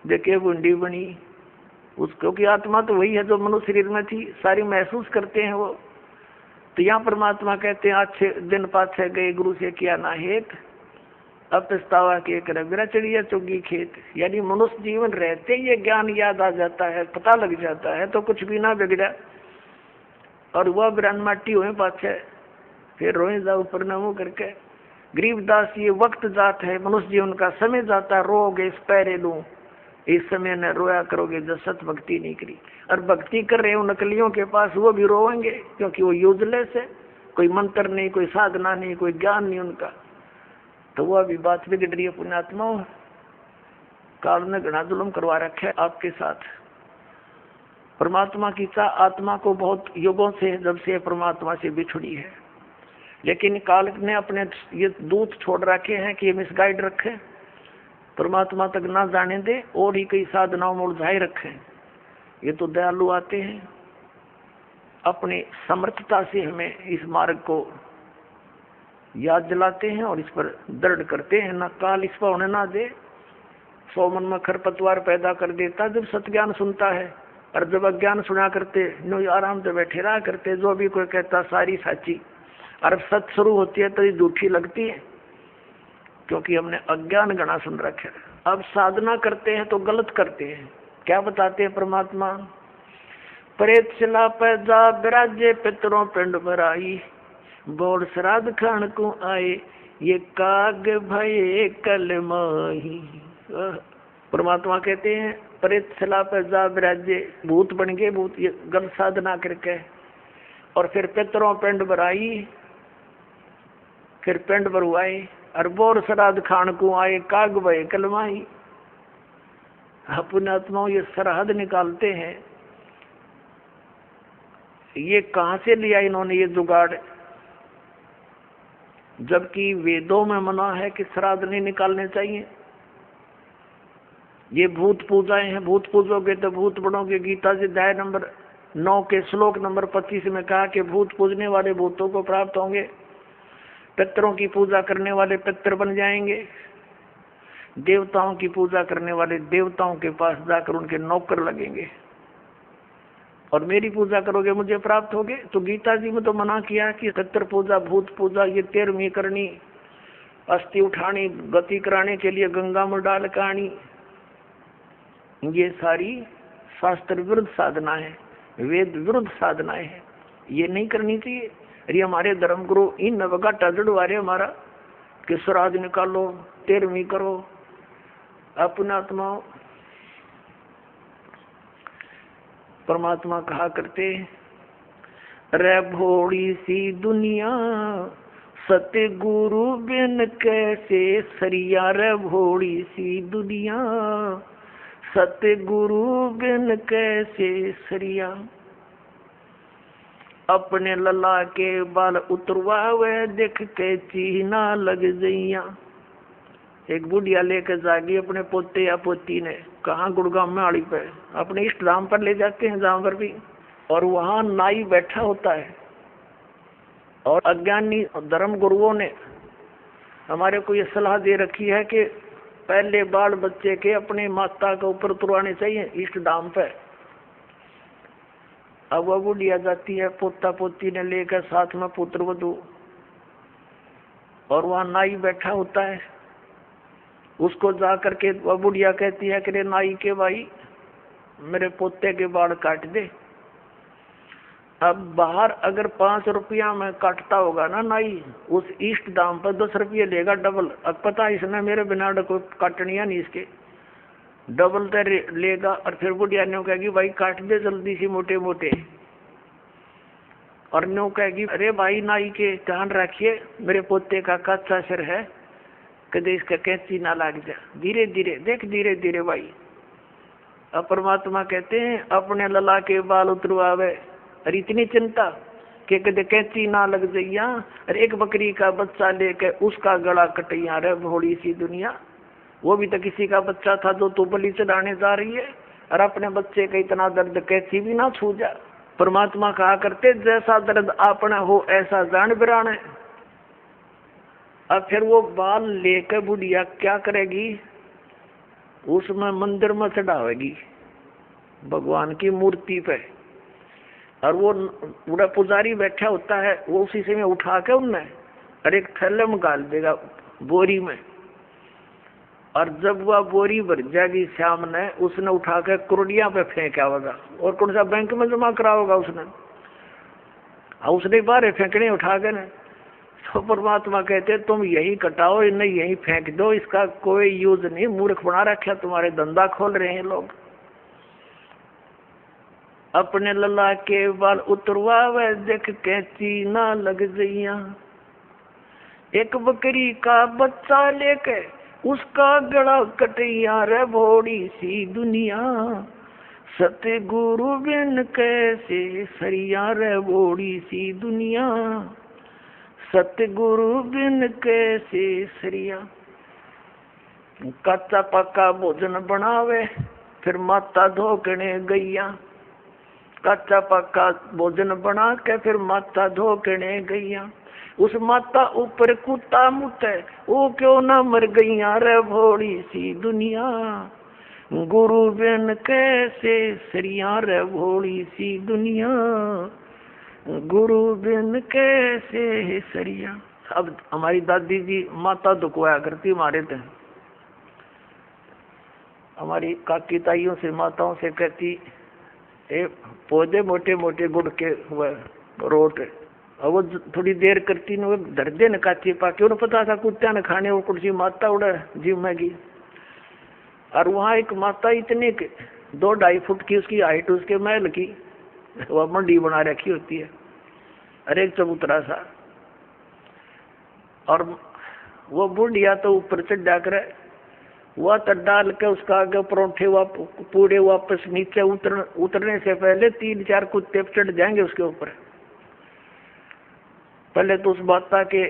देखे बूंदी बनी, उसको की आत्मा तो वही है जो मनुष्य शरीर में थी, सारी महसूस करते हैं वो। तो यहाँ परमात्मा कहते हैं अच्छे दिन पाछे गए गुरु से किया ना हेत, अब पछतावा के करे मेरा चिड़िया चुगी खेत। यानी मनुष्य जीवन रहते ये ज्ञान याद आ जाता है, पता लग जाता है तो कुछ भी ना बिगड़ा। और वह बिरान माटी हुए पाछे फिर रोए जाओ ऊपर न मुँह करके। गरीबदास ये वक्त जात है, मनुष्य जीवन का समय जाता, रोगे इस पैरे लूं, इस समय न रोया करोगे जब सत भक्ति नहीं करी। और भक्ति कर रहे हो नकलियों के पास, वो भी रोएंगे क्योंकि वो यूजलेस है, कोई मंत्र नहीं, कोई साधना नहीं, कोई ज्ञान नहीं उनका। तो वो अभी बात बिगड़ रही है। पुण्यात्मा काल ने घना जुल्म करवा रखा है आपके साथ। परमात्मा की चाह आत्मा को बहुत युगों से जब से परमात्मा से बिछड़ी है, लेकिन काल ने अपने ये दूत छोड़ रखे हैं कि ये मिसगाइड रखे, परमात्मा तक ना जाने दे, और ही कई साधनाओं में उलझाए रखे। ये तो दयालु आते हैं, अपनी समर्थता से हमें इस मार्ग को याद दिलाते हैं और इस पर दृढ़ करते हैं। ना काल इस पर होने ना दे, 100 मन में खरपतवार पैदा कर देता जब सत्ज्ञान सुनता है, और जब अज्ञान सुना करते नो आराम से बैठे रहा करते। जो भी कोई कहता सारी साची, और सत शुरू होती है तो ये झूठी लगती है, क्योंकि हमने अज्ञान गणा सुन रखे। अब साधना करते हैं तो गलत करते हैं। क्या बताते हैं परमात्मा, प्रेत शिला पैदा विराजे पितरों पिंड भराई, बोल श्राद्ध खान को आए ये काग भये कल माही। परमात्मा कहते हैं प्रेत शिला पैदा विराजे, भूत बन गए, भूत ये गलत साधना करके, और फिर पितरों पिंड भराई, फिर पिंड भरवाए, और बोर श्राद्ध खान को आए काग भये कल माही। पुण्यात्माओं ये सरहद निकालते हैं, ये कहां से लिया इन्होंने ये जुगाड़, जबकि वेदों में मना है कि श्राद्ध नहीं निकालने चाहिए। ये भूत पूजाएं हैं, भूत पूजोगे तो भूत बनोगे। गीता जी अध्याय नंबर 9 के श्लोक नंबर 25 में कहा कि भूत पूजने वाले भूतों को प्राप्त होंगे, पितरों की पूजा करने वाले पितर बन जाएंगे, देवताओं की पूजा करने वाले देवताओं के पास जाकर उनके नौकर लगेंगे। और मेरी पूजा करोगे मुझे प्राप्त होगे। तो गीता जी में तो मना किया कि पितृ पूजा, भूत पूजा, ये 13वीं करनी, अस्थि उठानी, गति कराने के लिए गंगा में डाल कानी, ये सारी शास्त्र विरुद्ध साधना है, वेद विरुद्ध साधनाएं है, ये नहीं करनी चाहिए। अरे हमारे धर्म गुरु इन नवगाटा जड़वारे हमारा कि श्राद्ध निकालो, 13वीं करो, अपना आत्मा। परमात्मा कहा करते, रे भोड़ी सी दुनिया सत्य गुरु बिन कैसे सरिया, रे भोड़ी सी दुनिया सत्य गुरु बिन कैसे सरिया। अपने लला के बाल उतरवावे देख के चीना लग जइया। एक बुढ़िया लेकर जागी अपने पोते या पोती ने, कहाँ गुड़गांव में आड़ी पे अपने इष्ट धाम पर ले जाते हैं जहाँ पर भी, और वहाँ नाई बैठा होता है। और अज्ञानी धर्म गुरुओं ने हमारे को ये सलाह दे रखी है कि पहले बाल बच्चे के अपने माता के ऊपर उतरवाने चाहिए इष्ट धाम पे। अब वह बुढ़िया जाती है पोता पोती ने लेकर साथ में पुत्र वधू, और वहाँ नाई बैठा होता है। उसको जा करके वह बुढ़िया कहती है कि रे नाई के भाई मेरे पोते के बाल काट दे। अब बाहर अगर 5 रुपया में काटता होगा ना नाई, उस इष्ट दाम पर 10 रुपये लेगा डबल। अब पता इसने मेरे बिना को काटनी है नहीं, इसके डबल तो लेगा। और फिर बुढ़िया न्यू कहेगी भाई काट दे जल्दी सी मोटे मोटे, और न्यू कहेगी अरे भाई नाई के ध्यान रखिए मेरे पोते का कच्चा सिर है, कदे इसका कैंची ना लाग जा, धीरे धीरे देख, धीरे धीरे भाई। अब परमात्मा कहते हैं अपने लला के बाल उतरवावे, और इतनी चिंता कि कदे कैंची ना लग जाइया, और एक बकरी का बच्चा लेके उसका गला कटैया। रे भोड़ी सी दुनिया, वो भी तो किसी का बच्चा था जो तू बलि चढ़ाने जा रही है, और अपने बच्चे का इतना दर्द कैंची भी ना छू जा। परमात्मा कहा करते जैसा दर्द अपना हो ऐसा जान बिरान है। अब फिर वो बाल लेकर बुढ़िया क्या करेगी, उसमें मंदिर में चढ़ावेगी भगवान की मूर्ति पे, और वो पूरा पुजारी बैठा होता है, वो उसी से में उठा के उनने और एक थैले में डाल देगा बोरी में। और जब वह बोरी भर जाएगी श्याम ने, उसने उठा के कुरडिया पे फेंका होगा, और कौन सा बैंक में जमा करा होगा उसने बाहर फेंकने उठा के न। तो परमात्मा कहते तुम यही कटाओ, इन्हें यही फेंक दो, इसका कोई यूज नहीं, मूर्ख बना रखा तुम्हारे, धंधा खोल रहे हैं लोग। अपने लला के बाल उतरवावे देख कैंची ना लग जइया। एक बकरी का बच्चा लेके उसका गला कटैया। रे भोड़ी सी दुनिया सत्य गुरु बिन कैसे सरिया। रे भोड़ी सी दुनिया सत्य गुरु बिन कैसे सरिया। कच्चा पक्का भोजन बनावे फिर माता धोकने गैया। कच्चा पक्का भोजन बना के फिर माता धोकने गैया। उस माता ऊपर कुत्ता मुते, वो क्यों ना मर गैया। रे भोड़ी सी दुनिया गुरु बिन कैसे सरिया। रे भोड़ी सी दुनिया गुरु बिन कैसे सरिया। अब हमारी दादी जी माता दुखवाया करती हमारे थे, हमारी काकी ताइयों से माताओं से कहती पौधे मोटे मोटे गुड़ के हुए रोट, और वो थोड़ी देर करती न धर दे न काची पाके, उन्हें पता था कुत्ता न खाने, वो कुर्सी माता उड़ा जीव मैगी। और वहाँ एक माता इतने 2-2.5 फुट की उसकी हाइट, उसके महल की वह मंडी बना रखी होती है, अरे एक चबूतरा सा। और वो बुढ़िया तो ऊपर चढ़ा कर वह तो डाल के उसका आगे परोठे पूरे वापस नीचे उतरने से पहले 3-4 कुत्ते चढ़ जाएंगे उसके ऊपर। पहले तो उस माता के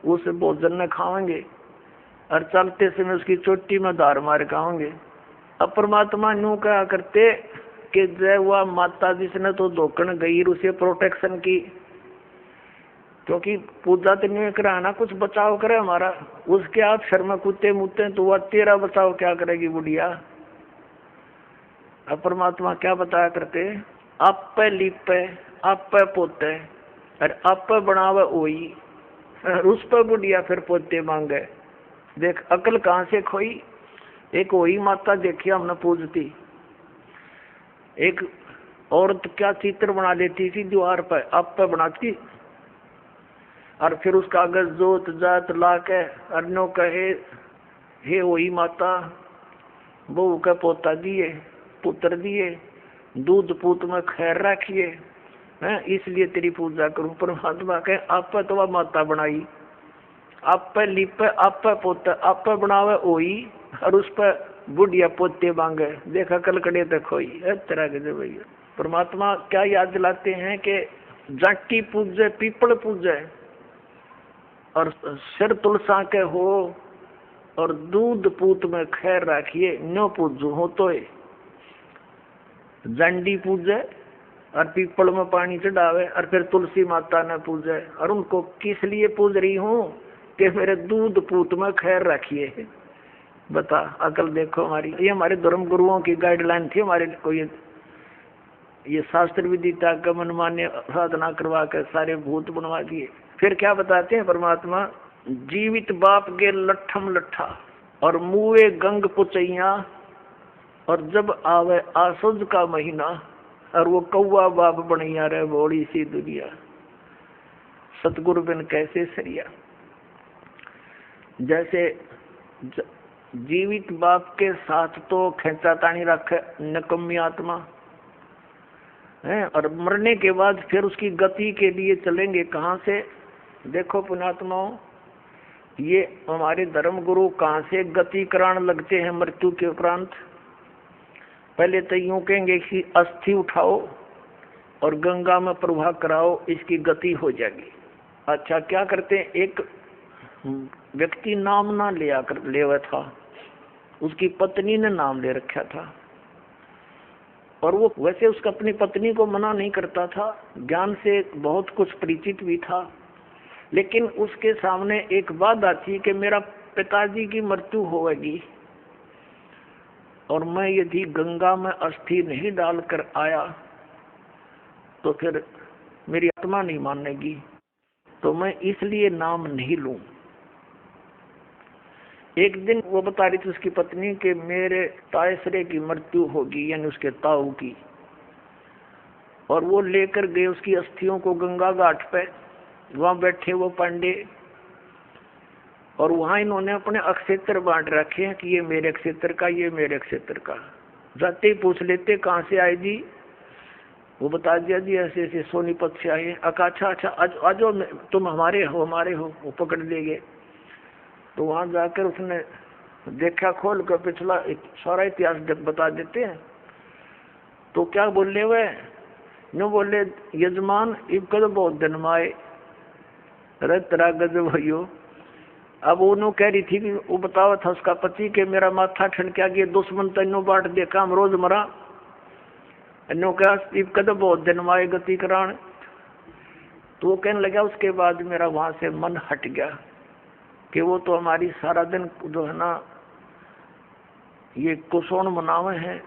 उस भोजन में खाएंगे, और चलते समय उसकी चोटी में धार मार खाएंगे। अब परमात्मा यूं कहा करते कि जय वह माता जिसने तो धोकन गई उसे प्रोटेक्शन की, क्योंकि पूजा तो नहीं कराना, कुछ बचाव करे हमारा, उसके आप शर में कुत्ते मुत्ते तो वह तेरा बचाव क्या करेगी बुढ़िया। अब परमात्मा क्या बताया करते, आप पे लिपे, आप पे पोते, और आप पे बनावे ओई, उस पर बुढ़िया फिर पोते मांगे। देख अकल कहाँ से खोई। एक वही माता देखी हमने पूजती, एक औरत क्या चित्र बना लेती थी दीवार पर, आप पे बनाती, और फिर उसका कागज जोत जात ला के अर्नो कहे, हे वही माता बहू का पोता दिए, पुत्र दिए, दूध पूत में खैर रखिए, है इसलिए तेरी पूजा करूं। परमात्मा कहे आप पे तो वह माता बनाई, आप पे लिपे, आप पे पोते, आप पे बनावे ओई, और उस पर बुढ़िया पोते मांगे। देखा कलकड़े तक खोई तरह के भैया। परमात्मा क्या याद दिलाते हैं कि जाटी पूजे पीपल पूजे, और सिर तुलसा के हो, और दूध पूत में खैर रखिए, नो पूजू हो तो जंडी पूजे और पीपल में पानी चढ़ावे, और फिर तुलसी माता ने पूजे। और उनको किस लिए पूज रही हूँ कि मेरे दूध पूत में खैर रखिए। बता अकल देखो हमारी। ये हमारे धर्म गुरुओं की गाइडलाइन थी हमारे को। ये शास्त्र विदिता का मनमान्य साधना करवा कर सारे भूत बनवा दिए। फिर क्या बताते हैं परमात्मा, जीवित बाप के लट्ठम लट्ठा, और मुए गंग पुचैया, और जब आवे आसुज का महीना, और वो कौआ बाप बनैया रे बोड़ी सी दुनिया। सतगुरु बिन कैसे सरिया। जैसे जीवित बाप के साथ तो खेचा तानी रखे नकम्मी आत्मा है, और मरने के बाद फिर उसकी गति के लिए चलेंगे कहाँ से। देखो पुण्यात्माओं, ये हमारे धर्म गुरु कहाँ से गति कराने लगते हैं मृत्यु के उपरांत। पहले तो यूं कहेंगे कि अस्थि उठाओ और गंगा में प्रवाह कराओ, इसकी गति हो जाएगी। अच्छा क्या करते हैं, एक व्यक्ति नाम ना लिया कर लेवा था, उसकी पत्नी ने नाम ले रखा था, और वो वैसे उसका अपनी पत्नी को मना नहीं करता था, ज्ञान से बहुत कुछ परिचित भी था, लेकिन उसके सामने एक बात आती कि मेरा पिताजी की मृत्यु होगी, और मैं यदि गंगा में अस्थि नहीं डालकर आया तो फिर मेरी आत्मा नहीं मानेगी, तो मैं इसलिए नाम नहीं लूं। एक दिन वो बता रही थी उसकी पत्नी कि मेरे तायसरे की मृत्यु होगी, यानी उसके ताऊ की, और वो लेकर गए उसकी अस्थियों को गंगा घाट पे। वहां बैठे वो पांडे, और वहां इन्होंने अपने अक्षेत्र बांट रखे हैं कि ये मेरे क्षेत्र का, ये मेरे क्षेत्र का। जाते ही पूछ लेते कहाँ से आए जी, वो बता दिया जी ऐसे ऐसे सोनीपत से आए। अच्छा अच्छा आज तुम हमारे हो, वो पकड़ ले गए। तो वहां जाकर उसने देखा, खोल कर पिछला सारा इतिहास बता देते हैं। तो क्या बोले वे, नो बोले यजमान इब कद बहुत दिन माए तेरा गजब भैयो। अब वो कह रही थी कि वो बतावा था उसका पति के मेरा माथा ठनका गया, दुश्मन तैनो बाट देखा हम रोज मरा, नो क्या इब कद बहुत दिन माए गति करान। तो वो कहने लगा उसके बाद मेरा वहां से मन हट गया कि वो तो हमारी सारा दिन जो है ना ये कुशोण मनावे हैं,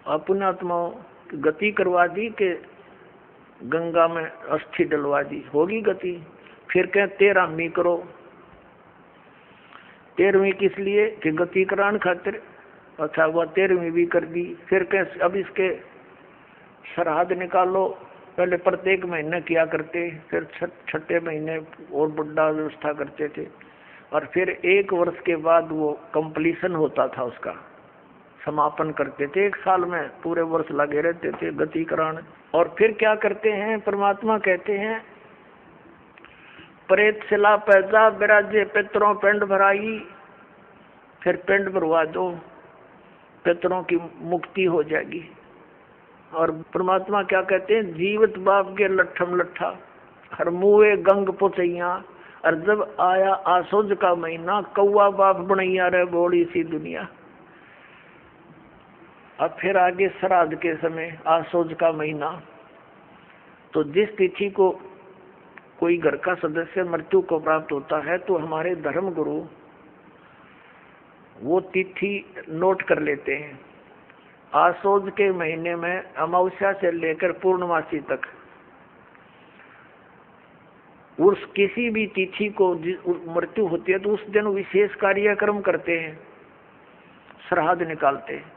अपने आत्माओं की गति करवा दी कि गंगा में अस्थि डलवा दी, होगी गति। फिर कहें 13वीं करो, 13वीं किस लिए कि गति कराने खातिर। अच्छा वह 13वीं भी कर दी। फिर कहें अब इसके श्राद्ध निकालो, पहले प्रत्येक महीने किया करते, फिर छठे महीने और बड़ा व्यवस्था करते थे, और फिर 1 वर्ष के बाद वो कंप्लीशन होता था, उसका समापन करते थे। 1 साल में पूरे वर्ष लगे रहते थे गति कराने। और फिर क्या करते हैं, परमात्मा कहते हैं प्रेत शिला पैदा बिराजे पितरों पिंड भराई, फिर पिंड भरवा दो, पितरों की मुक्ति हो जाएगी। और परमात्मा क्या कहते हैं, जीवित बाप के लट्ठम लट्ठा, हर मुए गंग पुचैया, और जब आया आसुज का महीना, कौआ बाप बनैया रे बोड़ी सी दुनिया। अब फिर आगे श्राद्ध के समय आसुज का महीना, तो जिस तिथि को कोई घर का सदस्य मृत्यु को प्राप्त होता है तो हमारे धर्म गुरु वो तिथि नोट कर लेते हैं, आसोज के महीने में अमावस्या से लेकर पूर्णमासी तक उस किसी भी तिथि को मृत्यु होती है तो उस दिन विशेष कार्यक्रम करते हैं, श्राद्ध निकालते हैं।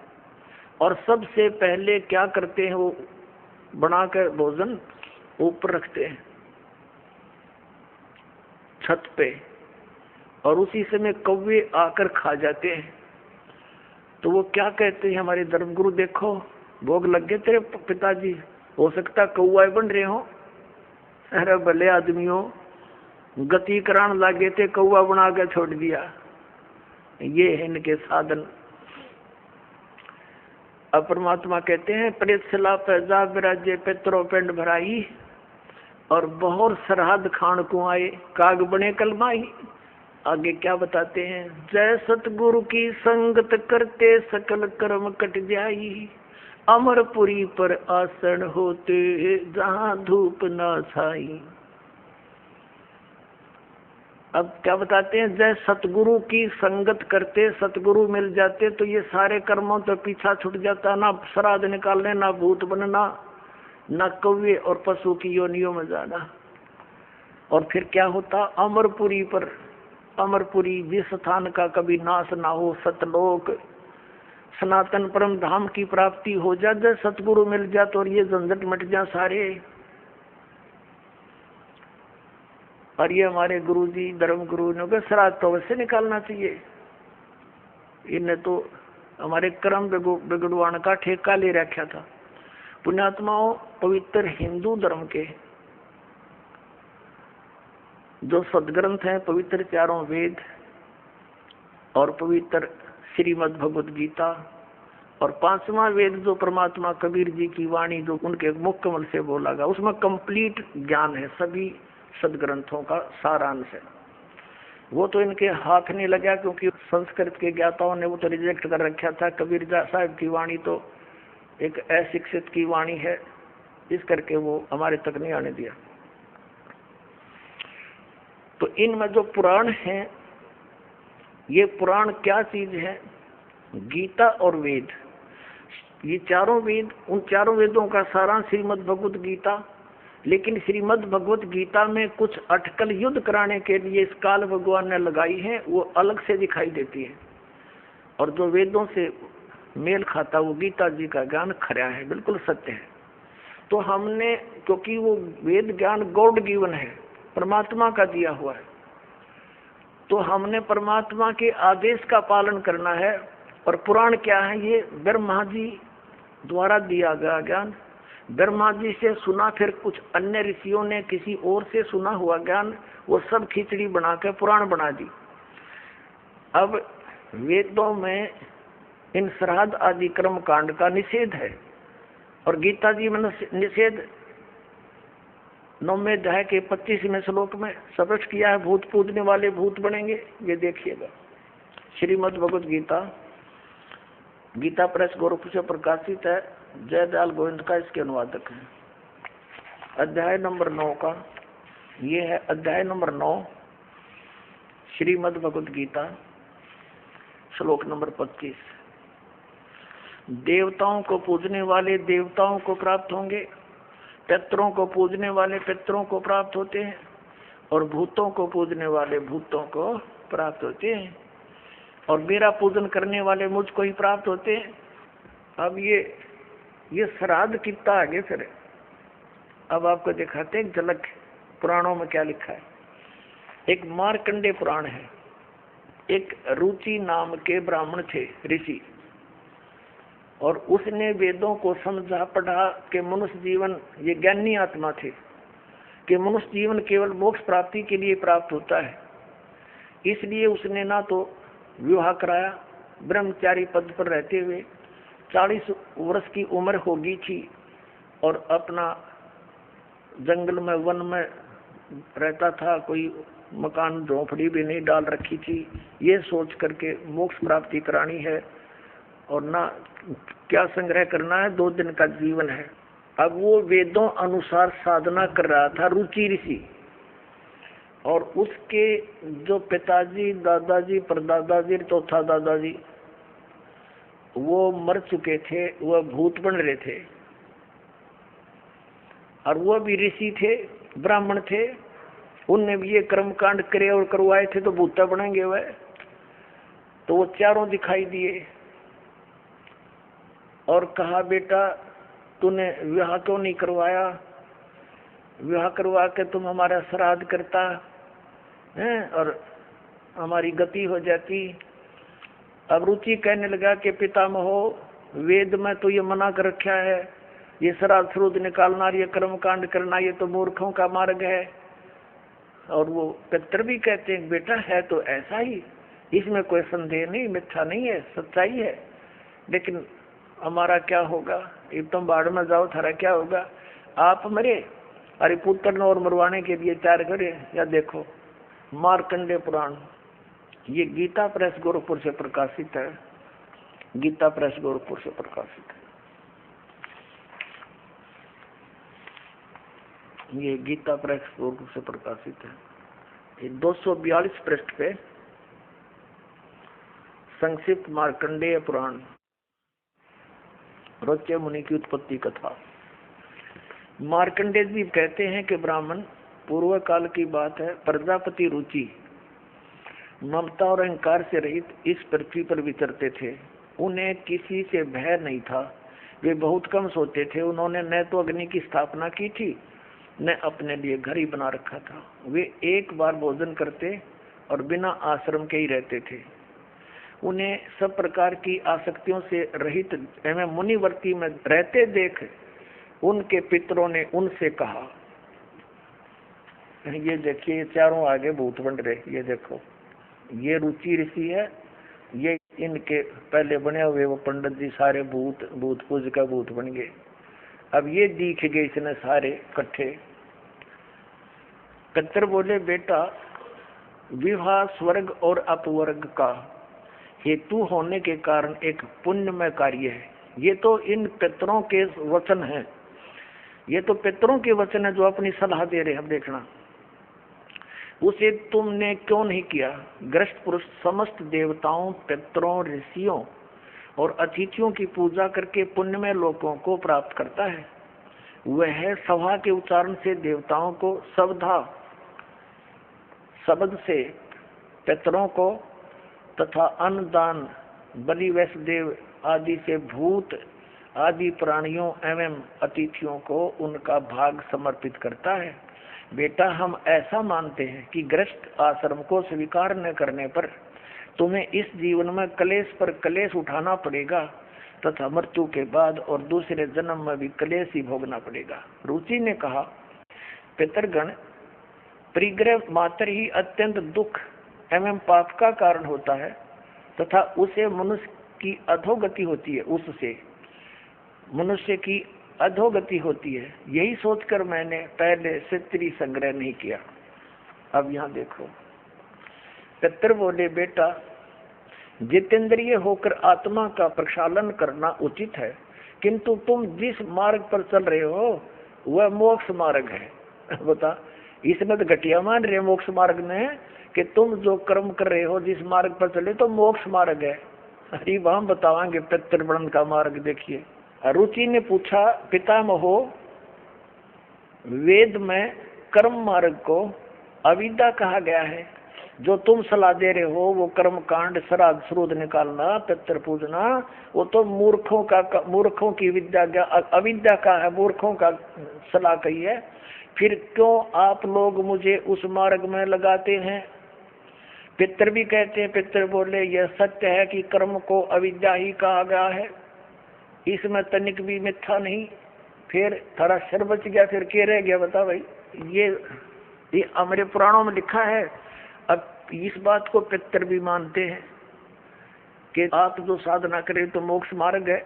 और सबसे पहले क्या करते हैं, वो बनाकर भोजन ऊपर रखते हैं छत पे, और उसी समय कौवे आकर खा जाते हैं। तो वो क्या कहते हैं, हमारे धर्मगुरु, देखो भोग लग गए तेरे पिताजी, हो सकता कौवा बन रहे हो। अरे भले आदमियों, गति करान लागे थे, कौवा बना के छोड़ दिया। ये है इनके साधन। अब परमात्मा कहते हैं, प्रेतशिला पैजा विराजे पितरो पिंड भराई, और बहुत श्राद्ध खान को आए, काग बने कलमाई। आगे क्या बताते हैं, जय सतगुरु की संगत करते सकल कर्म कट जाई, अमरपुरी पर आसन होते जहां धूप ना छाई। अब क्या बताते हैं, जय सतगुरु की संगत करते, सतगुरु मिल जाते तो ये सारे कर्मों तो पीछा छूट जाता, ना श्राद्ध निकालने, ना भूत बनना, ना कौवे और पशु की योनियों में जाना। और फिर क्या होता, अमरपुरी पर, अमरपुरी जिस स्थान का कभी नाश ना हो, सतलोक सनातन परम धाम की प्राप्ति हो जा, जब सतगुरु मिल जा तो, और ये झंझट मिट जा सारे। और ये हमारे गुरुजी धर्म गुरु ने कहा श्राद्ध तो अवश्य निकालना चाहिए। इन्हें तो हमारे कर्म बिगड़वाने का ठेका ले रखा था। पुण्यात्माओं, पवित्र हिंदू धर्म के जो सदग्रंथ हैं, पवित्र चारों वेद और पवित्र श्रीमद् भगवद गीता, और पांचवा वेद जो परमात्मा कबीर जी की वाणी जो उनके मुख कमल से बोला गया, उसमें कंप्लीट ज्ञान है, सभी सदग्रंथों का सारांश है। वो तो इनके हाथ नहीं लगा, क्योंकि संस्कृत के ज्ञाताओं ने वो तो रिजेक्ट कर रखा था। कबीर साहब की वाणी तो एक अशिक्षित की वाणी है, इस करके वो हमारे तक नहीं आने दिया। तो इनमें जो पुराण हैं, ये पुराण क्या चीज है, गीता और वेद, ये चारों वेद, उन चारों वेदों का सारांश श्रीमद् भगवद गीता। लेकिन श्रीमद् भगवद गीता में कुछ अटकल युद्ध कराने के लिए इस काल भगवान ने लगाई है, वो अलग से दिखाई देती है। और जो वेदों से मेल खाता वो गीता जी का ज्ञान खरा है, बिल्कुल सत्य है। तो हमने, क्योंकि वो वेद ज्ञान गॉड गिवन है, परमात्मा का दिया हुआ है, तो हमने परमात्मा के आदेश का पालन करना है। और पुराण क्या है, ये ब्रह्मा जी द्वारा दिया गया ज्ञान, ब्रह्मा जी से सुना, फिर कुछ अन्य ऋषियों ने किसी और से सुना हुआ ज्ञान, वो सब खिचड़ी बना के पुराण बना दी। अब वेदों में इन श्राद्ध आदि कर्म कांड का निषेध है, और गीता जी में निषेध 9वें अध्याय के 25वें श्लोक में स्पष्ट किया है, भूत पूजने वाले भूत बनेंगे। ये देखिएगा, श्रीमद् भगवद गीता, गीता प्रेस गोरखपुर से प्रकाशित है, जयदयाल गोविंद का इसके अनुवादक है। अध्याय नंबर 9 का, ये है अध्याय नंबर 9 श्रीमद् भगवद गीता, श्लोक नंबर 25। देवताओं को पूजने वाले देवताओं को प्राप्त होंगे, पितरों को पूजने वाले पितरों को प्राप्त होते हैं, और भूतों को पूजने वाले भूतों को प्राप्त होते हैं, और मेरा पूजन करने वाले मुझको ही प्राप्त होते हैं। अब ये श्राद्ध कितना आगे फिर, अब आपको दिखाते हैं झलक पुराणों में क्या लिखा है। एक मार्कंडे पुराण है, एक रुचि नाम के ब्राह्मण थे, ऋषि, और उसने वेदों को समझा पढ़ा कि मनुष्य जीवन, ये ज्ञानी आत्मा थे कि मनुष्य जीवन केवल मोक्ष प्राप्ति के लिए प्राप्त होता है। इसलिए उसने ना तो विवाह कराया, ब्रह्मचारी पद पर रहते हुए 40 वर्ष की उम्र होगी थी, और अपना जंगल में वन में रहता था, कोई मकान झोंपड़ी भी नहीं डाल रखी थी, ये सोच करके मोक्ष प्राप्ति करानी है, और ना क्या संग्रह करना है, 2 दिन का जीवन है। अब वो वेदों अनुसार साधना कर रहा था, रुचि ऋषि, और उसके जो पिताजी, दादाजी, परदादाजी, चौथा दादाजी, वो मर चुके थे, वह भूत बन रहे थे, और वो भी ऋषि थे, ब्राह्मण थे, उनने भी ये कर्म कांड करे और करवाए थे, तो भूता बनेंगे वह। तो वो चारों दिखाई दिए और कहा, बेटा तूने विवाह क्यों नहीं करवाया? विवाह करवा के तुम हमारा श्राद्ध करता है और हमारी गति हो जाती। अब रुचि कहने लगा कि पितामहो, वेद में तो ये मना कर रखा है, ये श्राद्ध श्रुद्ध निकालना, ये कर्म कांड करना, ये तो मूर्खों का मार्ग है। और वो पितर भी कहते हैं, बेटा है तो ऐसा ही, इसमें कोई संदेह नहीं, मिथ्या नहीं है, सच्चाई है। लेकिन हमारा क्या होगा? एक तुम बाढ़ में जाओ, थारा क्या होगा? आप मरे, अरे पुत्र और मरवाने के लिए तैयार करे। या देखो मार्कंडेय पुराण, ये गीता प्रेस गोरखपुर से प्रकाशित है, गीता प्रेस गोरखपुर से प्रकाशित है। ये गीता प्रेस गोरखपुर से प्रकाशित है। ये 242 पृष्ठ पे संक्षिप्त मार्कंडेय पुराण, रोच्य मुनि की उत्पत्ति कथा। मार्कंडेय जी कहते हैं कि ब्राह्मण, पूर्व काल की बात है, प्रजापति रुचि ममता और अहंकार से रहित इस पृथ्वी पर विचरते थे। उन्हें किसी से भय नहीं था, वे बहुत कम सोते थे। उन्होंने न तो अग्नि की स्थापना की थी, न अपने लिए घर ही बना रखा था। वे एक बार भोजन करते और बिना आश्रम के ही रहते थे। उन्हें सब प्रकार की आसक्तियों से रहित एवं मुनिवर्ती में रहते देख उनके पितरों ने उनसे कहा, ये देखिए चारों आगे भूत बन रहे, ये देखो ये रुचि ऋषि है, ये इनके पहले बने हुए वो पंडित जी सारे भूत पूज का भूत बन गए। अब ये दिख गए इसने सारे इकट्ठे। पितर बोले, बेटा विवाह स्वर्ग और अपवर्ग का हेतु होने के कारण एक पुण्यमय कार्य है। ये तो इन पितरों के वचन हैं, ये तो पितरों के वचन है जो अपनी सलाह दे रहे हैं। देखना उसे तुमने क्यों नहीं किया? ग्रस्त पुरुष समस्त देवताओं, पितरों, ऋषियों और अतिथियों की पूजा करके पुण्यमय लोकों को प्राप्त करता है। वह सभा के उच्चारण से देवताओं को, शब्द से पितरों को तथा अन्नदान, बलि, वैष्णदेव आदि से भूत आदि प्राणियों एवं अतिथियों को उनका भाग समर्पित करता है। बेटा हम ऐसा मानते हैं कि गृहस्थ आश्रम को स्वीकार न करने पर तुम्हें इस जीवन में कलेश पर कलेश उठाना पड़ेगा तथा मृत्यु के बाद और दूसरे जन्म में भी कलेश ही भोगना पड़ेगा। रुचि ने कहा, पितरगण, परिग्रह मात्र ही अत्यंत दुख एवं पाप का कारण होता है तथा उसे मनुष्य की अधोगति होती है, उससे मनुष्य की अधोगति होती है। यही सोचकर मैंने पहले से स्त्री संग्रह नहीं किया। अब यहाँ देखो, पितर बोले, बेटा जितेंद्रिय होकर आत्मा का प्रक्षालन करना उचित है, किंतु तुम जिस मार्ग पर चल रहे हो वह मोक्ष मार्ग है। बता, इसमें तो घटिया मान रहे मोक्ष मार्ग में कि तुम जो कर्म कर रहे हो जिस मार्ग पर चले तो मोक्ष मार्ग है। अरे हम बतावांगे पितर वर्ण का मार्ग। देखिए, रुचि ने पूछा, पितामहो, वेद में कर्म मार्ग को अविद्या कहा गया है। जो तुम सलाह दे रहे हो वो कर्म कांड, श्राद्ध श्रुद्ध निकालना, पितर पूजना, वो तो मूर्खों की विद्या, अविद्या का है, मूर्खों का सलाह कही है। फिर क्यों आप लोग मुझे उस मार्ग में लगाते हैं? पितर भी कहते हैं, पितर बोले, यह सत्य है कि कर्म को अविद्या ही कहा गया है, इसमें तनिक भी मिथ्या नहीं। फिर थारा सिर बच गया, फिर क्या रह गया? बता भाई, ये हमारे पुराणों में लिखा है। अब इस बात को पितर भी मानते हैं कि आप जो साधना करें तो मोक्ष मार्ग है,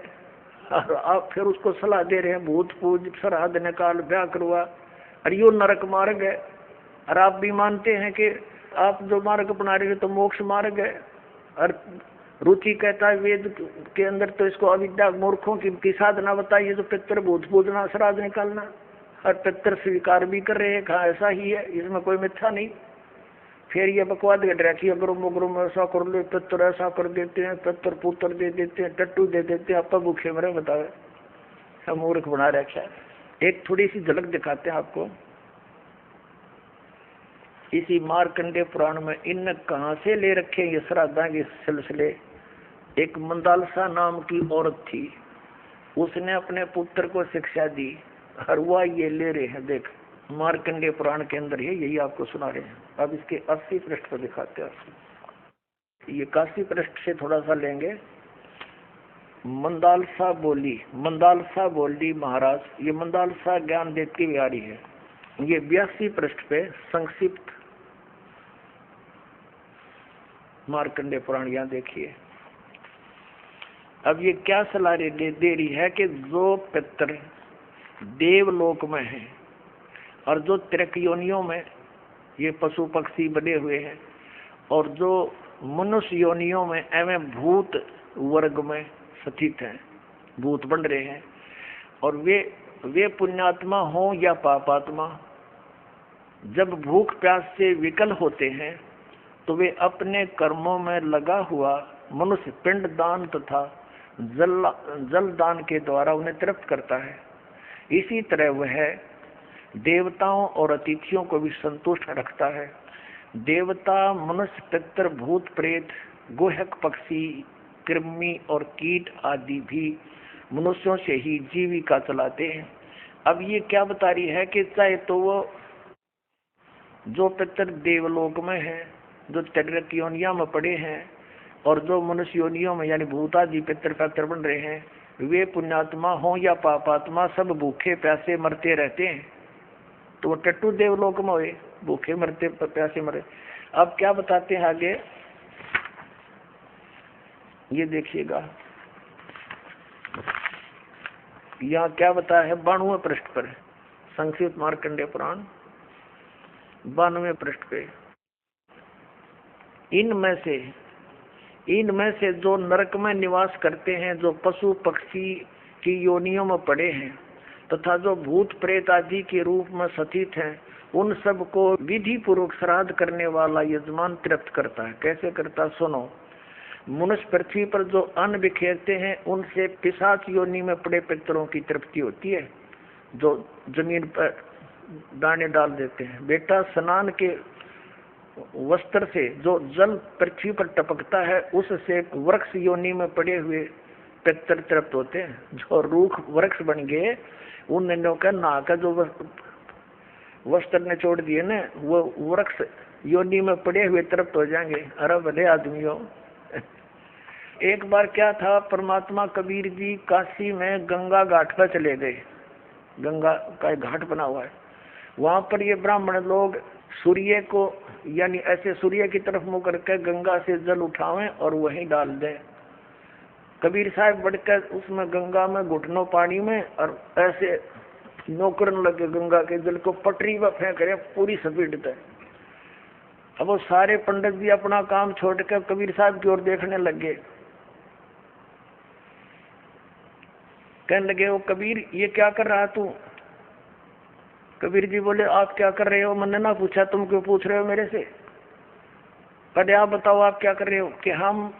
और आप फिर उसको सलाह दे रहे हैं भूत पूज, श्राद्ध निकाल, ब्याह करवा, और यो नरक मार्ग है। और आप भी मानते हैं कि आप जो मार्ग अपना रहे हो तो मोक्ष मार्ग है। और रुचि कहता है वेद के अंदर तो इसको अविद्या, मूर्खों की साधना बताइए, तो पितर भूत पूजना, श्राद्ध निकालना, और पितर स्वीकार भी कर रहे हैं, कहा ऐसा ही है, इसमें कोई मिथ्या नहीं। फिर ये बकवाद कर रखी, अगर उग्रम ऐसा कर लो, पितर ऐसा कर देते हैं, पितर पुत्र दे देते हैं, टट्टू दे देते हैं, आपका भूखे मरे बतावे, सब मूर्ख बना रखा है। एक थोड़ी सी झलक दिखाते हैं आपको इसी मार्कंडेय पुराण में। इन कहाँ से ले रखे ये श्राद्धा के सिलसिले। एक मंदालसा नाम की औरत थी, उसने अपने पुत्र को शिक्षा दी, और वह ये ले रहे हैं। देख मार्कंडेय पुराण के अंदर है, यही आपको सुना रहे हैं। अब इसके 80 पृष्ठ पर दिखाते हैं। ये 81 पृष्ठ से थोड़ा सा लेंगे। मंदालसा बोली महाराज, ये मंदालसा ज्ञान देती बिहारी है। ये 82 पृष्ठ पे संक्षिप्त मार्कंडेय पुराण यहाँ देखिए। अब ये क्या सलाह दे रही है कि जो पितर देवलोक में है और जो त्रिक योनियों में ये पशु पक्षी बने हुए हैं, और जो मनुष्य योनियों में एवं भूत वर्ग में स्थित हैं, भूत बन रहे हैं, और वे पुण्यात्मा हो या पापात्मा, जब भूख प्यास से विकल होते हैं तो वे अपने कर्मों में लगा हुआ मनुष्य पिंड दान तथा जल दान के द्वारा उन्हें तृप्त करता है। इसी तरह वह देवताओं और अतिथियों को भी संतुष्ट रखता है। देवता, मनुष्य, पितर, भूत, प्रेत, गुहक, पक्षी, कृमि और कीट आदि भी मनुष्यों से ही जीविका चलाते हैं। अब ये क्या बता रही है कि चाहे तो वो जो पितर देवलोक में है, जो त्रिक योनियों में पड़े हैं, और जो मनुष्य योनियों में यानी भूतादि पितर पैतर बन रहे हैं, वे पुण्यात्मा हो या पापात्मा, सब भूखे प्यासे मरते रहते हैं। तो वो टट्टू देवलोक में हुए, भूखे मरते प्यासे मरे। अब क्या बताते हैं आगे, ये देखिएगा यहाँ क्या बताया है 92वें पृष्ठ पर, संक्षिप्त मार्कंडेय पुराण 92वें पृष्ठ पे। इनमें से जो नरक में निवास करते हैं, जो पशु पक्षी की योनियों में पड़े हैं, तथा जो भूत प्रेत आदि के रूप में स्थित हैं, उन सब को विधि पूर्वक श्राद्ध करने वाला यजमान तृप्त करता है। कैसे करता सुनो। मनुष्य पृथ्वी पर जो अन्न बिखेरते हैं, उनसे पिशाच योनि में पड़े पितरों की तृप्ति होती है, जो जमीन पर दाने डाल देते हैं। बेटा, स्नान के वस्त्र से जो जल पृथ्वी पर टपकता है, उससे वृक्ष योनि में पड़े हुए पितर तृप्त होते हैं। जो रूख वृक्ष बन गए, उन नन्हों का ना का जो वस्त्र ने छोड़ दिए ना, वो वृक्ष योनि में पड़े हुए तृप्त हो जाएंगे। अरे भले आदमियों। एक बार क्या था, परमात्मा कबीर जी काशी में गंगा घाट पर चले गए। गंगा का एक घाट बना हुआ है, वहां पर ये ब्राह्मण लोग सूर्य को यानी ऐसे सूर्य की तरफ मुंह करके गंगा से जल उठावें और वहीं डाल दें। कबीर साहब बढ़कर उसमें गंगा में घुटनों पानी में और ऐसे नौकरन लगे गंगा के जल को पटरी पर फेंक रहे पूरी स्पीड तक। अब वो सारे पंडित जी अपना काम छोड़कर कबीर साहब की ओर देखने लगे। कहने लगे, वो कबीर ये क्या कर रहा तू? कबीर जी बोले, आप क्या कर रहे हो? मैंने ना पूछा, तुम क्यों पूछ रहे हो मेरे से? पहले आप बताओ आप क्या कर रहे हो? कि हम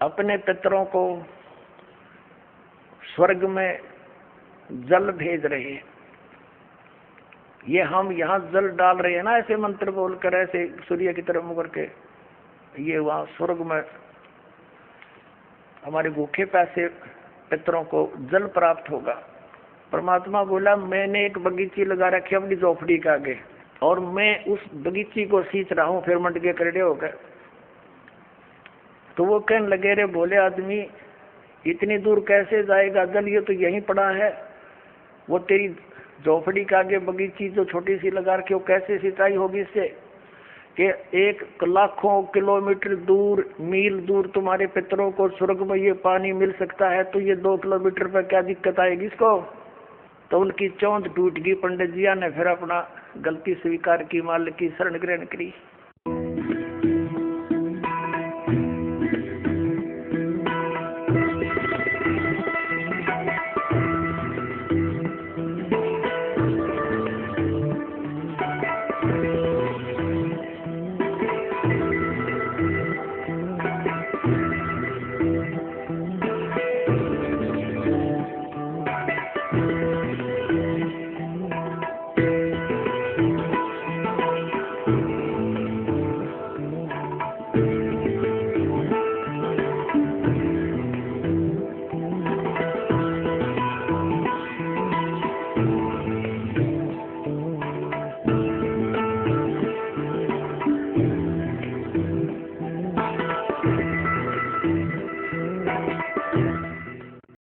अपने पितरों को स्वर्ग में जल भेज रहे हैं। ये हम यहाँ जल डाल रहे हैं ना, ऐसे मंत्र बोलकर, ऐसे सूर्य की तरफ मुँह करके, ये वहाँ स्वर्ग में हमारे भूखे प्यासे पितरों को जल प्राप्त होगा। परमात्मा बोला, मैंने एक बगीची लगा रखी अपनी झोपड़ी के आगे, और मैं उस बगीची को सींच रहा हूँ। फिर मंड के खड़े होकर तो वो कहने लगे, रे भोले आदमी, इतनी दूर कैसे जाएगा जल? ये तो यहीं पड़ा है। वो तेरी झोपड़ी के आगे बगीची जो छोटी सी लगा रखी, वो कैसे सिंचाई होगी इससे? कि 1 लाखों किलोमीटर दूर, मील दूर तुम्हारे पितरों को स्वर्ग में ये पानी मिल सकता है, तो ये 2 किलोमीटर पर क्या दिक्कत आएगी इसको? तो उनकी चौंध टूट गई। पंडित जिया ने फिर अपना गलती स्वीकार की, मालिक की शरण ग्रहण करी।